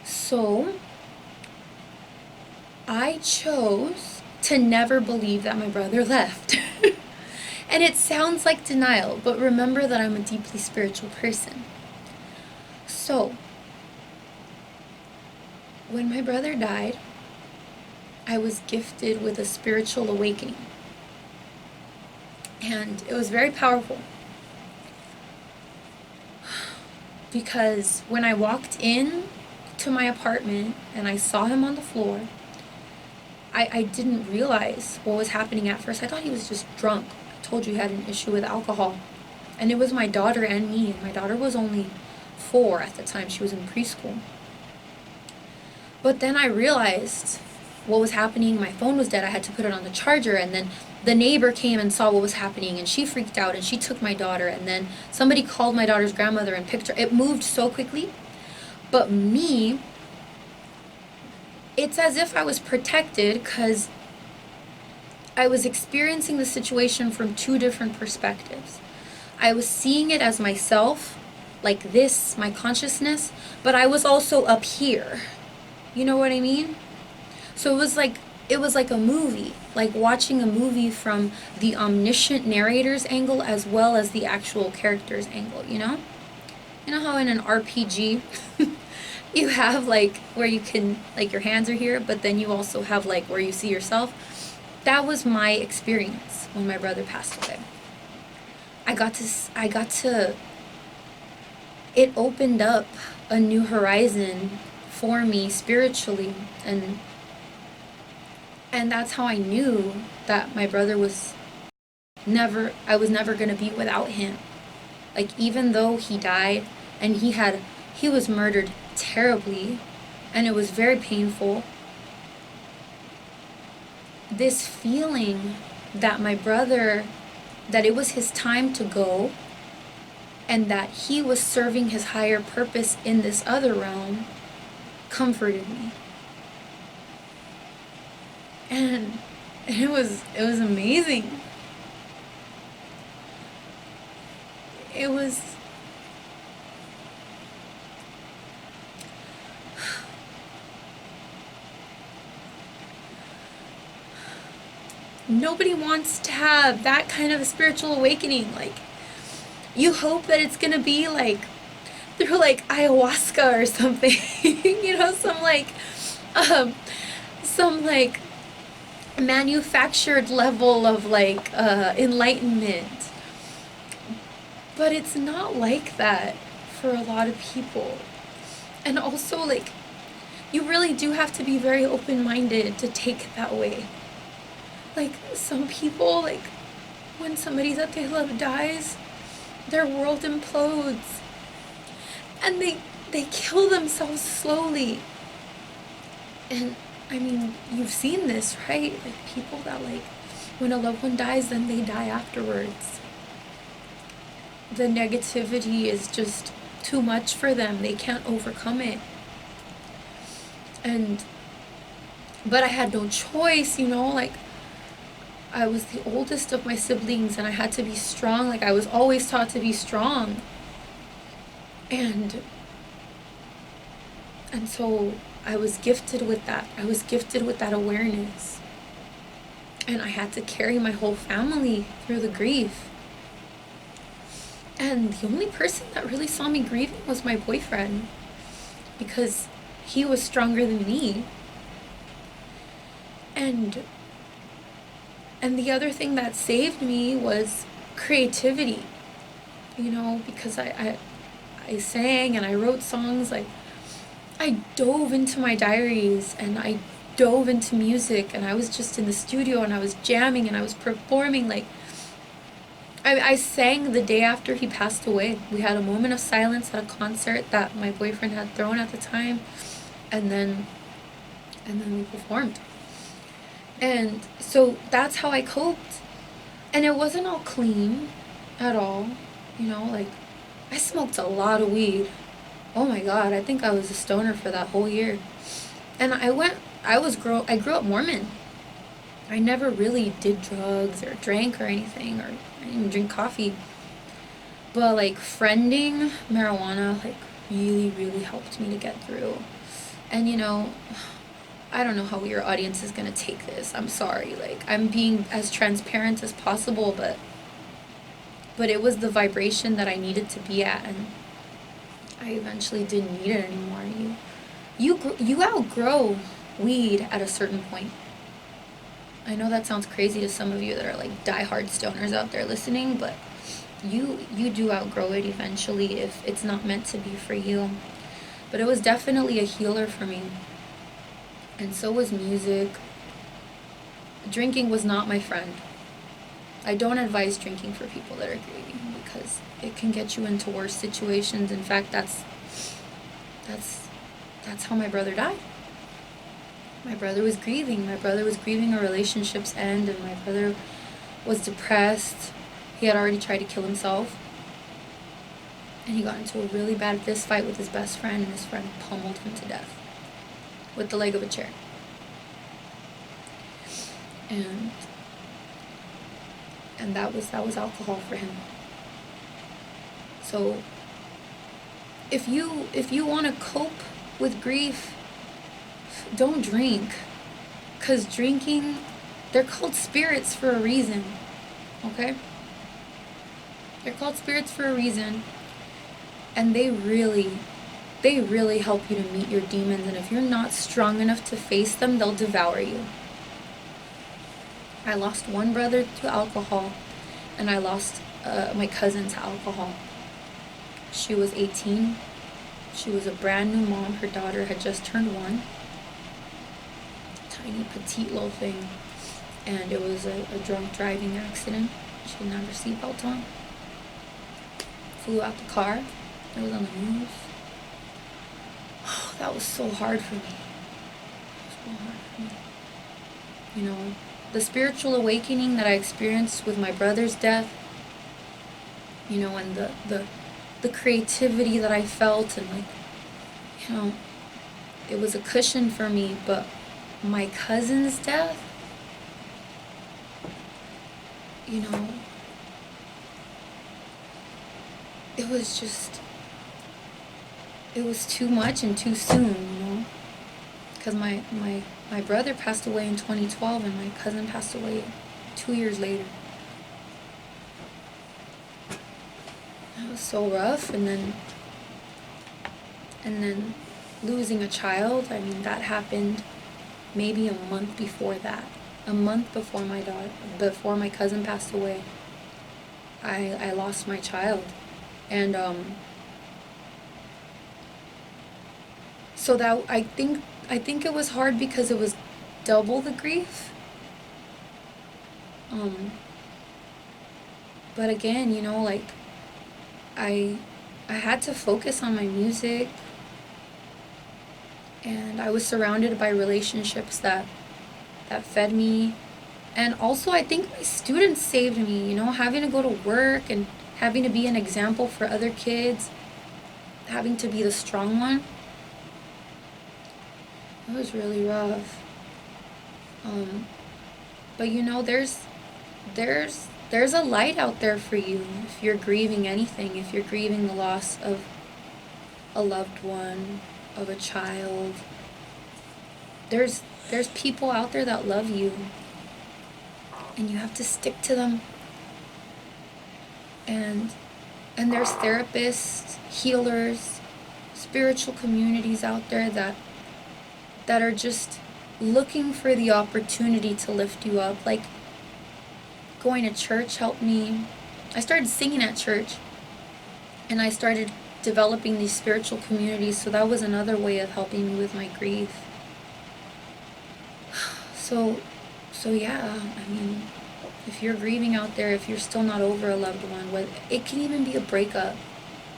So, I chose to never believe that my brother left. And it sounds like denial, but remember that I'm a deeply spiritual person. So, when my brother died, I was gifted with a spiritual awakening. And it was very powerful. Because when I walked in to my apartment and I saw him on the floor, I didn't realize what was happening at first. I thought he was just drunk. I told you he had an issue with alcohol. And it was my daughter and me. And my daughter was only 4 at the time. She was in preschool. But then I realized what was happening. My phone was dead. I had to put it on the charger. And then the neighbor came and saw what was happening. And she freaked out and she took my daughter. And then somebody called my daughter's grandmother and picked her. It moved so quickly. But me, it's as if I was protected because I was experiencing the situation from 2 different perspectives. I was seeing it as myself, like this, my consciousness, but I was also up here. You know what I mean? So it was like a movie, like watching a movie from the omniscient narrator's angle as well as the actual character's angle, You know how in an RPG you have like where you can, like your hands are here, but then you also have like where you see yourself? That was my experience when my brother passed away. It opened up a new horizon for me spiritually, and that's how I knew that my brother I was never going to be without him. Like, even though he died and he was murdered terribly and it was very painful, this feeling that my brother, that it was his time to go and that he was serving his higher purpose in this other realm comforted me. And it was amazing. It was nobody wants to have that kind of a spiritual awakening. Like, you hope that it's gonna be like through like ayahuasca or something, some like manufactured level of like enlightenment. But it's not like that for a lot of people. And also, like, you really do have to be very open-minded to take it that way. Like, some people, like, when somebody that they love dies, their world implodes. And they kill themselves slowly. And, I mean, you've seen this, right? Like, people that, like, when a loved one dies, then they die afterwards. The negativity is just too much for them. They can't overcome it. But I had no choice, like, I was the oldest of my siblings and I had to be strong. Like, I was always taught to be strong. And so I was gifted with that. I was gifted with that awareness. And I had to carry my whole family through the grief. And the only person that really saw me grieving was my boyfriend, because he was stronger than me. And the other thing that saved me was creativity, because I sang and I wrote songs. Like, I dove into my diaries and I dove into music, and I was just in the studio and I was jamming and I was performing. Like, I sang the day after he passed away. We had a moment of silence at a concert that my boyfriend had thrown at the time, and then we performed. And so that's how I coped. And it wasn't all clean at all. Like, I smoked a lot of weed. Oh my God, I think I was a stoner for that whole year. And I grew up Mormon. I never really did drugs or drank or anything, or I didn't even drink coffee. But like, friending marijuana like really, really helped me to get through. And I don't know how your audience is gonna take this. I'm sorry. Like, I'm being as transparent as possible, but it was the vibration that I needed to be at, and I eventually didn't need it anymore. You outgrow weed at a certain point. I know that sounds crazy to some of you that are like diehard stoners out there listening, but you do outgrow it eventually if it's not meant to be for you. But it was definitely a healer for me. And so was music. Drinking was not my friend. I don't advise drinking for people that are grieving, because it can get you into worse situations. In fact, that's how my brother died. My brother was grieving. My brother was grieving a relationship's end, and my brother was depressed. He had already tried to kill himself. And he got into a really bad fist fight with his best friend, and his friend pummeled him to death with the leg of a chair. And that was alcohol for him. So if you want to cope with grief, don't drink. 'Cause drinking, they're called spirits for a reason. Okay? They're called spirits for a reason. And they really help you to meet your demons. And if you're not strong enough to face them, they'll devour you. I lost one brother to alcohol, and I lost my cousin to alcohol. She was 18. She was a brand new mom. Her daughter had just turned 1. Tiny, petite little thing. And it was a drunk driving accident. She didn't have her seatbelt on. Flew out the car. It was on the news. Oh, that was so hard for me. The spiritual awakening that I experienced with my brother's death, and the creativity that I felt, and it was a cushion for me. But my cousin's death, it was too much and too soon, because my brother passed away in 2012, and my cousin passed away 2 years later. That was so rough. And then losing a child, that happened maybe a month before that. A month before before my cousin passed away, I lost my child. And so that I think it was hard because it was double the grief. But again, I had to focus on my music, and I was surrounded by relationships that fed me. And also, I think my students saved me, having to go to work and having to be an example for other kids, having to be the strong one. It was really rough. But there's a light out there for you if you're grieving anything, if you're grieving the loss of a loved one, of a child. There's people out there that love you, and you have to stick to them. And And there's therapists, healers, spiritual communities out there that are just looking for the opportunity to lift you up. Like, going to church helped me. I started singing at church, and I started developing these spiritual communities, so that was another way of helping me with my grief. So yeah, I mean, if you're grieving out there, if you're still not over a loved one, it can even be a breakup,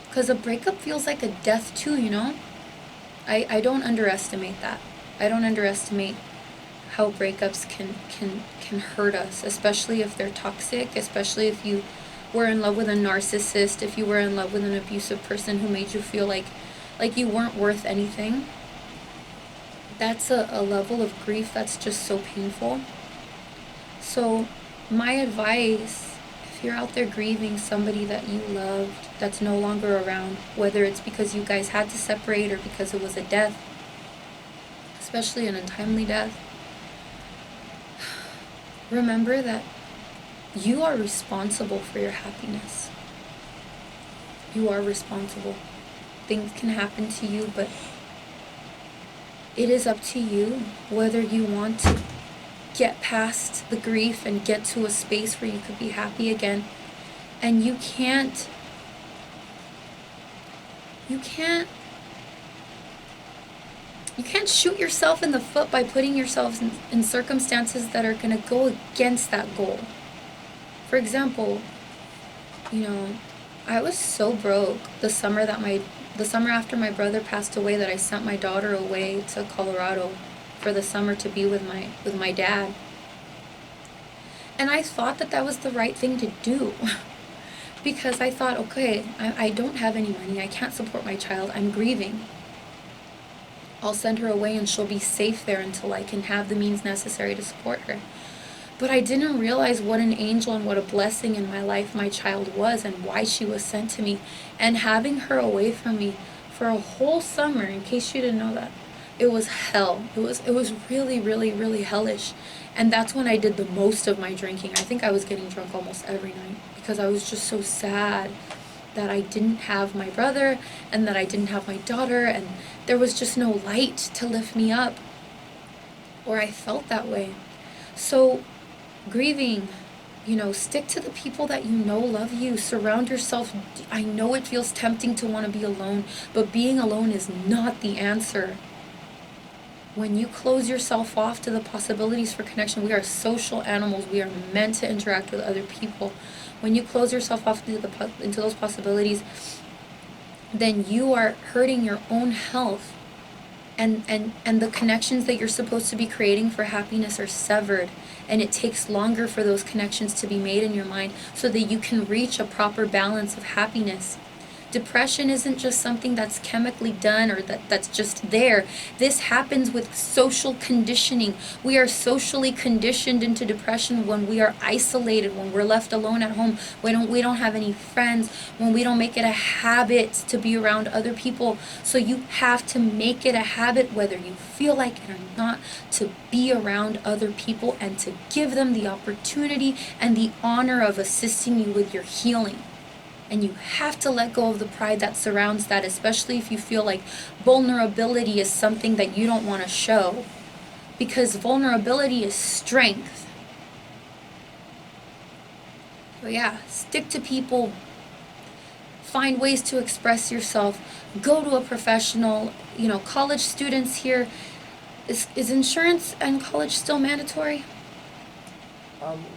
because a breakup feels like a death too, you know? I don't underestimate that. I don't underestimate how breakups can hurt us, especially if they're toxic, especially if you were in love with a narcissist, if you were in love with an abusive person who made you feel like you weren't worth anything. That's a level of grief that's just so painful. So my advice, if you're out there grieving somebody that you loved that's no longer around, whether it's because you guys had to separate or because it was a death, especially an untimely death, remember that you are responsible for your happiness. You are responsible. Things can happen to you, but it is up to you whether you want to get past the grief and get to a space where you could be happy again. And you can't shoot yourself in the foot by putting yourself in circumstances that are going to go against that goal. For example, I was so broke the summer after my brother passed away, that I sent my daughter away to Colorado for the summer to be with my dad. And I thought that was the right thing to do. Because I thought, okay, I don't have any money, I can't support my child, I'm grieving. I'll send her away and she'll be safe there until I can have the means necessary to support her. But I didn't realize what an angel and what a blessing in my life my child was, and why she was sent to me. And having her away from me for a whole summer, in case you didn't know that, it was hell. It was really, really, really hellish. And that's when I did the most of my drinking. I think I was getting drunk almost every night, because I was just so sad that I didn't have my brother and that I didn't have my daughter, and there was just no light to lift me up. Or I felt that way. So grieving, stick to the people that you know love you. Surround yourself. I know it feels tempting to want to be alone, but being alone is not the answer. When you close yourself off to the possibilities for connection, we are social animals. We are meant to interact with other people. When you close yourself off into those possibilities, then you are hurting your own health. And the connections that you're supposed to be creating for happiness are severed. And it takes longer for those connections to be made in your mind so that you can reach a proper balance of happiness. Depression isn't just something that's chemically done or that's just there. This happens with social conditioning. We are socially conditioned into depression when we are isolated, when we're left alone at home, when we don't have any friends, when we don't make it a habit to be around other people. So you have to make it a habit, whether you feel like it or not, to be around other people and to give them the opportunity and the honor of assisting you with your healing. And you have to let go of the pride that surrounds that, especially if you feel like vulnerability is something that you don't want to show. Because vulnerability is strength. So yeah, stick to people. Find ways to express yourself. Go to a professional. College students here, is insurance and college still mandatory?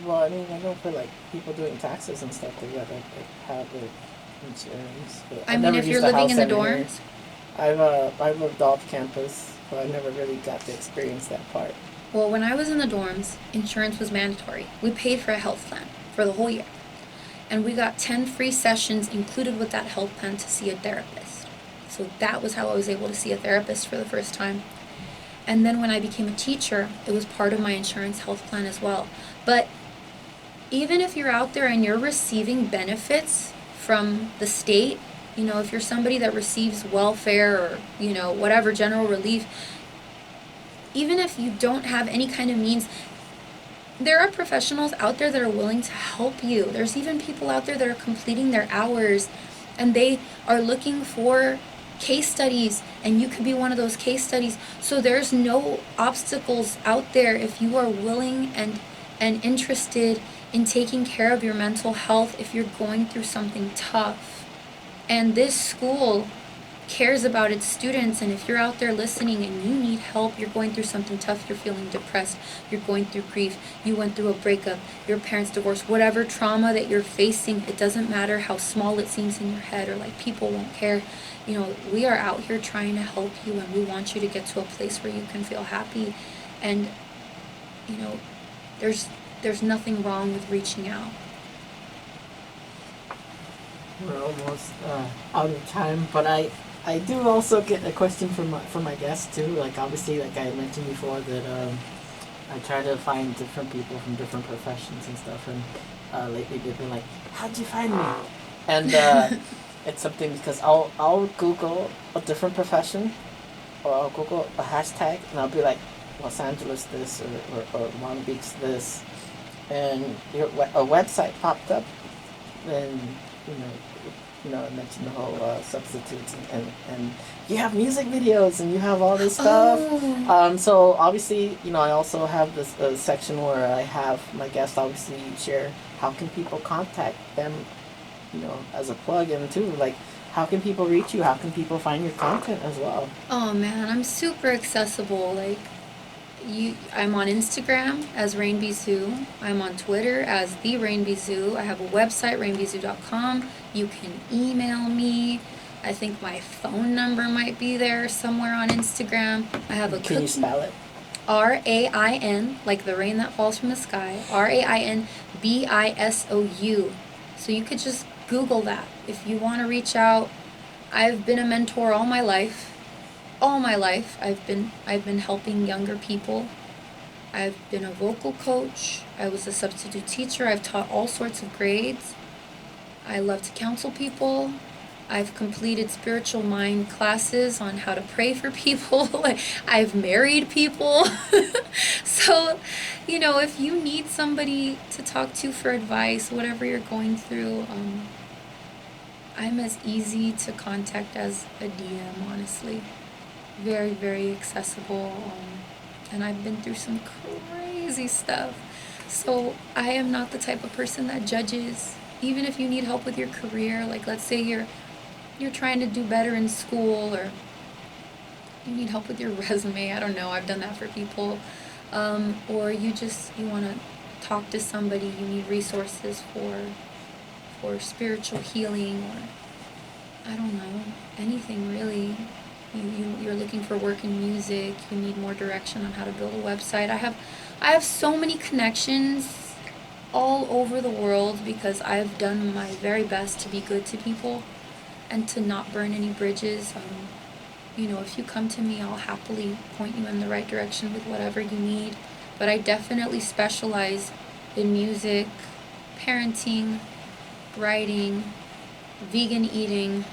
Well, I mean, I know for people doing taxes and stuff, they gotta have the insurance. But I mean, if you're living in the dorms? I've lived off campus, so I never really got to experience that part. Well, when I was in the dorms, insurance was mandatory. We paid for a health plan for the whole year. And we got 10 free sessions included with that health plan to see a therapist. So that was how I was able to see a therapist for the first time. And then when I became a teacher, it was part of my insurance health plan as well. But even if you're out there and you're receiving benefits from the state, if you're somebody that receives welfare or, whatever, general relief, even if you don't have any kind of means, there are professionals out there that are willing to help you. There's even people out there that are completing their hours and they are looking for case studies, and you could be one of those case studies. So there's no obstacles out there if you are willing and interested in taking care of your mental health if you're going through something tough. And this school cares about its students, and if you're out there listening and you need help, you're going through something tough, you're feeling depressed, you're going through grief, you went through a breakup, your parents divorced, whatever trauma that you're facing, it doesn't matter how small it seems in your head or like people won't care. You know, we are out here trying to help you, and we want you to get to a place where you can feel happy. And you know, there's nothing wrong with reaching out. We're almost out of time, but I do also get a question from my guests too. Like obviously, like I mentioned before, that I try to find different people from different professions and stuff. And lately they've been like, "How'd you find me?" And it's something because I'll Google a different profession, or I'll Google a hashtag, and I'll be like, Los Angeles this or Long Beach this, and a website popped up, and I mentioned the whole substitutes and you have music videos and you have all this stuff. So obviously, I also have this section where I have my guests obviously share how can people contact them, as a plug-in too. Like, how can people reach you? How can people find your content as well? Oh man, I'm super accessible. Like, I'm on Instagram as Rain Bisou. I'm on Twitter as the Rain Bisou. I have a website, rainbisou.com. You can email me. I think my phone number might be there somewhere on Instagram. I have a Can you spell it? RAIN, like the rain that falls from the sky. RAIN BISOU. So you could just Google that if you want to reach out. I've been a mentor all my life. All my life, I've been helping younger people. I've been a vocal coach. I was a substitute teacher. I've taught all sorts of grades. I love to counsel people. I've completed spiritual mind classes on how to pray for people. I've married people. So, if you need somebody to talk to for advice, whatever you're going through, I'm as easy to contact as a DM, honestly. Very, very accessible, and I've been through some crazy stuff. So I am not the type of person that judges. Even if you need help with your career, like let's say you're trying to do better in school, or you need help with your resume, I don't know, I've done that for people, or you want to talk to somebody, you need resources for spiritual healing, or I don't know, anything really. You're looking for work in music, you need more direction on how to build a website. I have so many connections all over the world because I've done my very best to be good to people and to not burn any bridges. If you come to me, I'll happily point you in the right direction with whatever you need. But I definitely specialize in music, parenting, writing, vegan eating,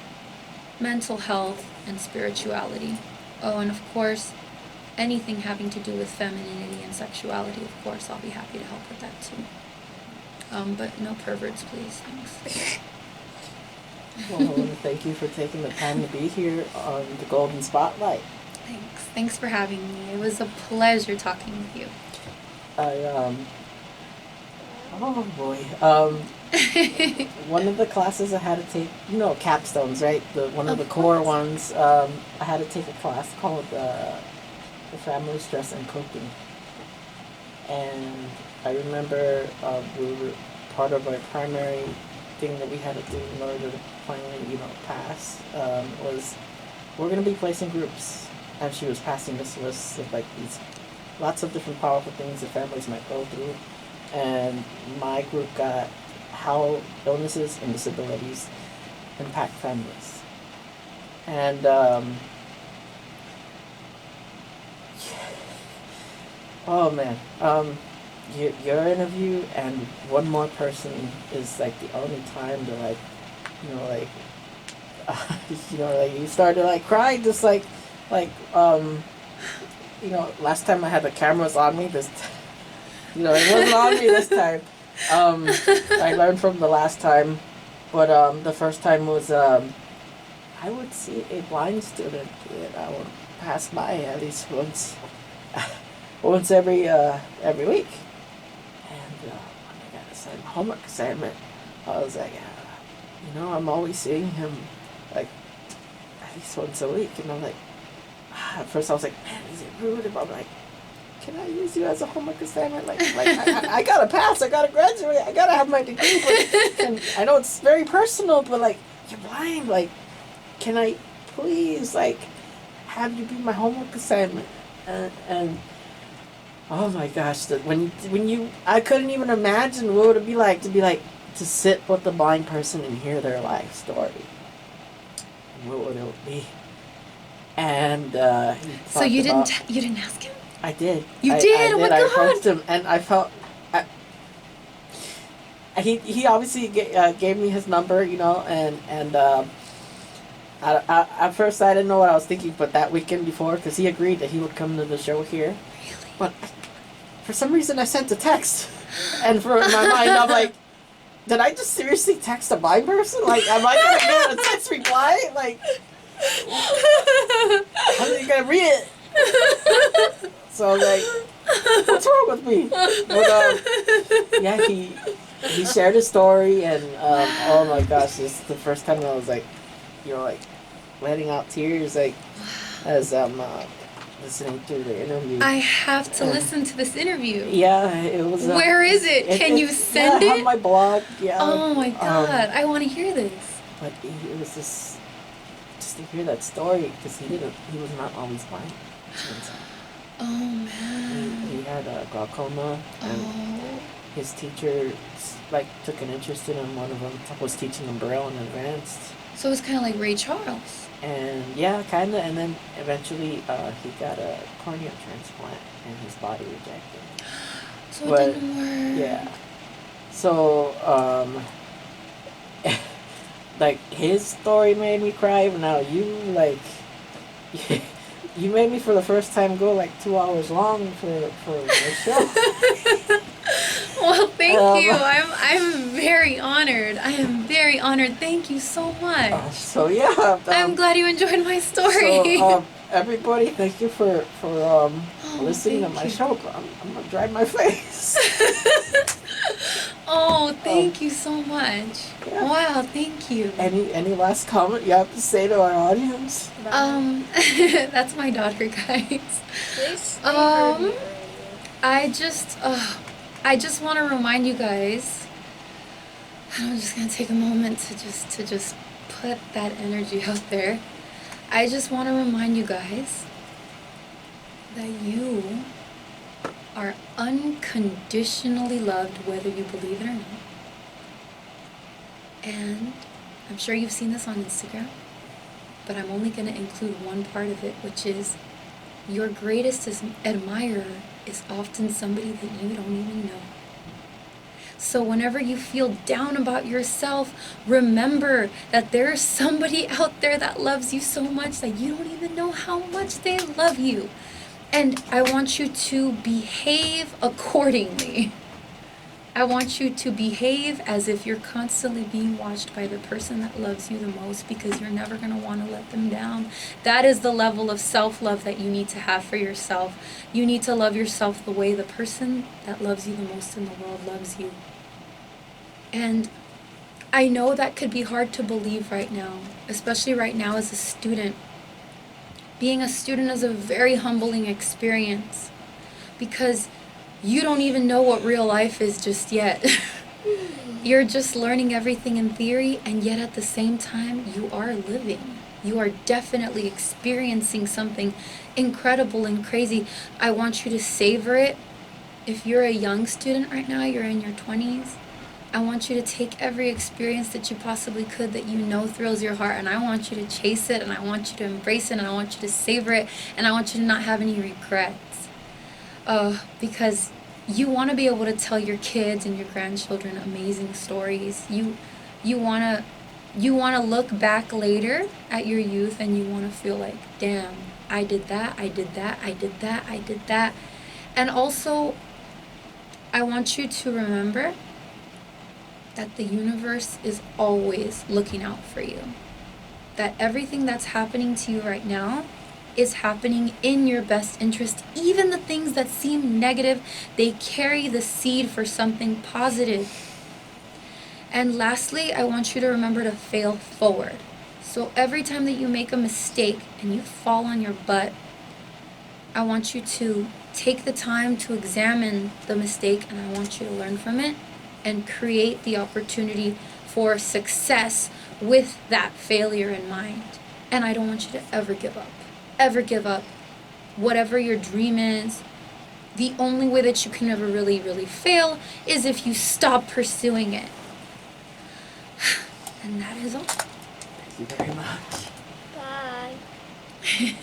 mental health, and spirituality. Oh, and of course, anything having to do with femininity and sexuality, of course, I'll be happy to help with that too. But no perverts, please. Thanks. Well, I want to thank you for taking the time to be here on the Golden Spotlight. Thanks for having me. It was a pleasure talking with you. Oh boy. One of the classes I had to take, capstones, right? One of the core ones. I had to take a class called the Family Stress and Coping. And I remember part of our primary thing that we had to do in order to finally, pass, was we're going to be placing groups. And she was passing this list of these lots of different powerful things that families might go through. And my group got how illnesses and disabilities impact families. And oh man, your interview and one more person is the only time to you start to cry, just last time I had the cameras on me, it wasn't on me this time. I learned from the last time, but the first time was I would see a blind student that I would pass by at least once every week, and when I got assigned homework assignment, I was like, I'm always seeing him like at least once a week, and I'm like, at first I was like, man, is it rude? And I'm like, can I use you as a homework assignment? Like I gotta pass, I gotta graduate, I gotta have my degree. And I know it's very personal, but like, you're blind. Like, can I please like have you be my homework assignment? And oh my gosh, I couldn't even imagine what would it be like to sit with the blind person and hear their life story. What would it be? And so you didn't ask him? I did. You did? Oh my God! I approached him, and I felt. He obviously gave me his number, and at first I didn't know what I was thinking, but that weekend before, because he agreed that he would come to the show here. Really? But for some reason I sent a text, and for in my mind I'm like, did I just seriously text a blind person? Like, am I gonna get a text reply? Like, how are you gonna read it? So I was like, what's wrong with me? But yeah, he shared his story, and oh my gosh, this is the first time I was like, like letting out tears, like as listening to the interview. I have to listen to this interview. Yeah, it was. Where is it? Can you send it? I have my blog. Yeah. Oh my God, I want to hear this. But it was just to hear that story, because he was not always blind. Oh man. He had glaucoma, and his teacher took an interest in him. One of them was teaching him Braille in advanced. So it was kind of like Ray Charles. And yeah, kind of. And then eventually he got a cornea transplant, and his body rejected. So it didn't work. Yeah. So like his story made me cry. But now you made me for the first time go 2 hours long for the show. Well, thank you. I'm very honored. I am very honored. Thank you so much. So yeah, I'm glad you enjoyed my story. So everybody, thank you for listening to my show. I'm gonna dry my face. Oh, thank you so much. Yeah. Wow, thank you. Any last comment you have to say to our audience? That's my daughter, guys. I just want to remind you guys. I'm just gonna take a moment to just put that energy out there. I just want to remind you guys that you are unconditionally loved, whether you believe it or not. And I'm sure you've seen this on Instagram, but I'm only going to include one part of it, which is your greatest admirer is often somebody that you don't even know. So whenever you feel down about yourself, remember that there's somebody out there that loves you so much that you don't even know how much they love you. And I want you to behave accordingly. I want you to behave as if you're constantly being watched by the person that loves you the most, because you're never going to want to let them down. That is the level of self-love that you need to have for yourself. You need to love yourself the way the person that loves you the most in the world loves you. And I know that could be hard to believe right now, especially right now as a student. Being a student is a very humbling experience, because you don't even know what real life is just yet. You're just learning everything in theory, and yet at the same time, you are living. You are definitely experiencing something incredible and crazy. I want you to savor it. If you're a young student right now, you're in your 20s, I want you to take every experience that you possibly could that you know thrills your heart, and I want you to chase it, and I want you to embrace it, and I want you to savor it, and I want you to not have any regrets. Because you want to be able to tell your kids and your grandchildren amazing stories. You want to look back later at your youth, and you want to feel like, damn, I did that, I did that, I did that, I did that. And also, I want you to remember that the universe is always looking out for you. That everything that's happening to you right now is happening in your best interest. Even the things that seem negative, they carry the seed for something positive. And lastly, I want you to remember to fail forward. So every time that you make a mistake and you fall on your butt, I want you to take the time to examine the mistake, and I want you to learn from it and create the opportunity for success with that failure in mind. And I don't want you to ever give up. Ever give up. Whatever your dream is, the only way that you can ever really, really fail is if you stop pursuing it. And that is all. Thank you very much. Bye.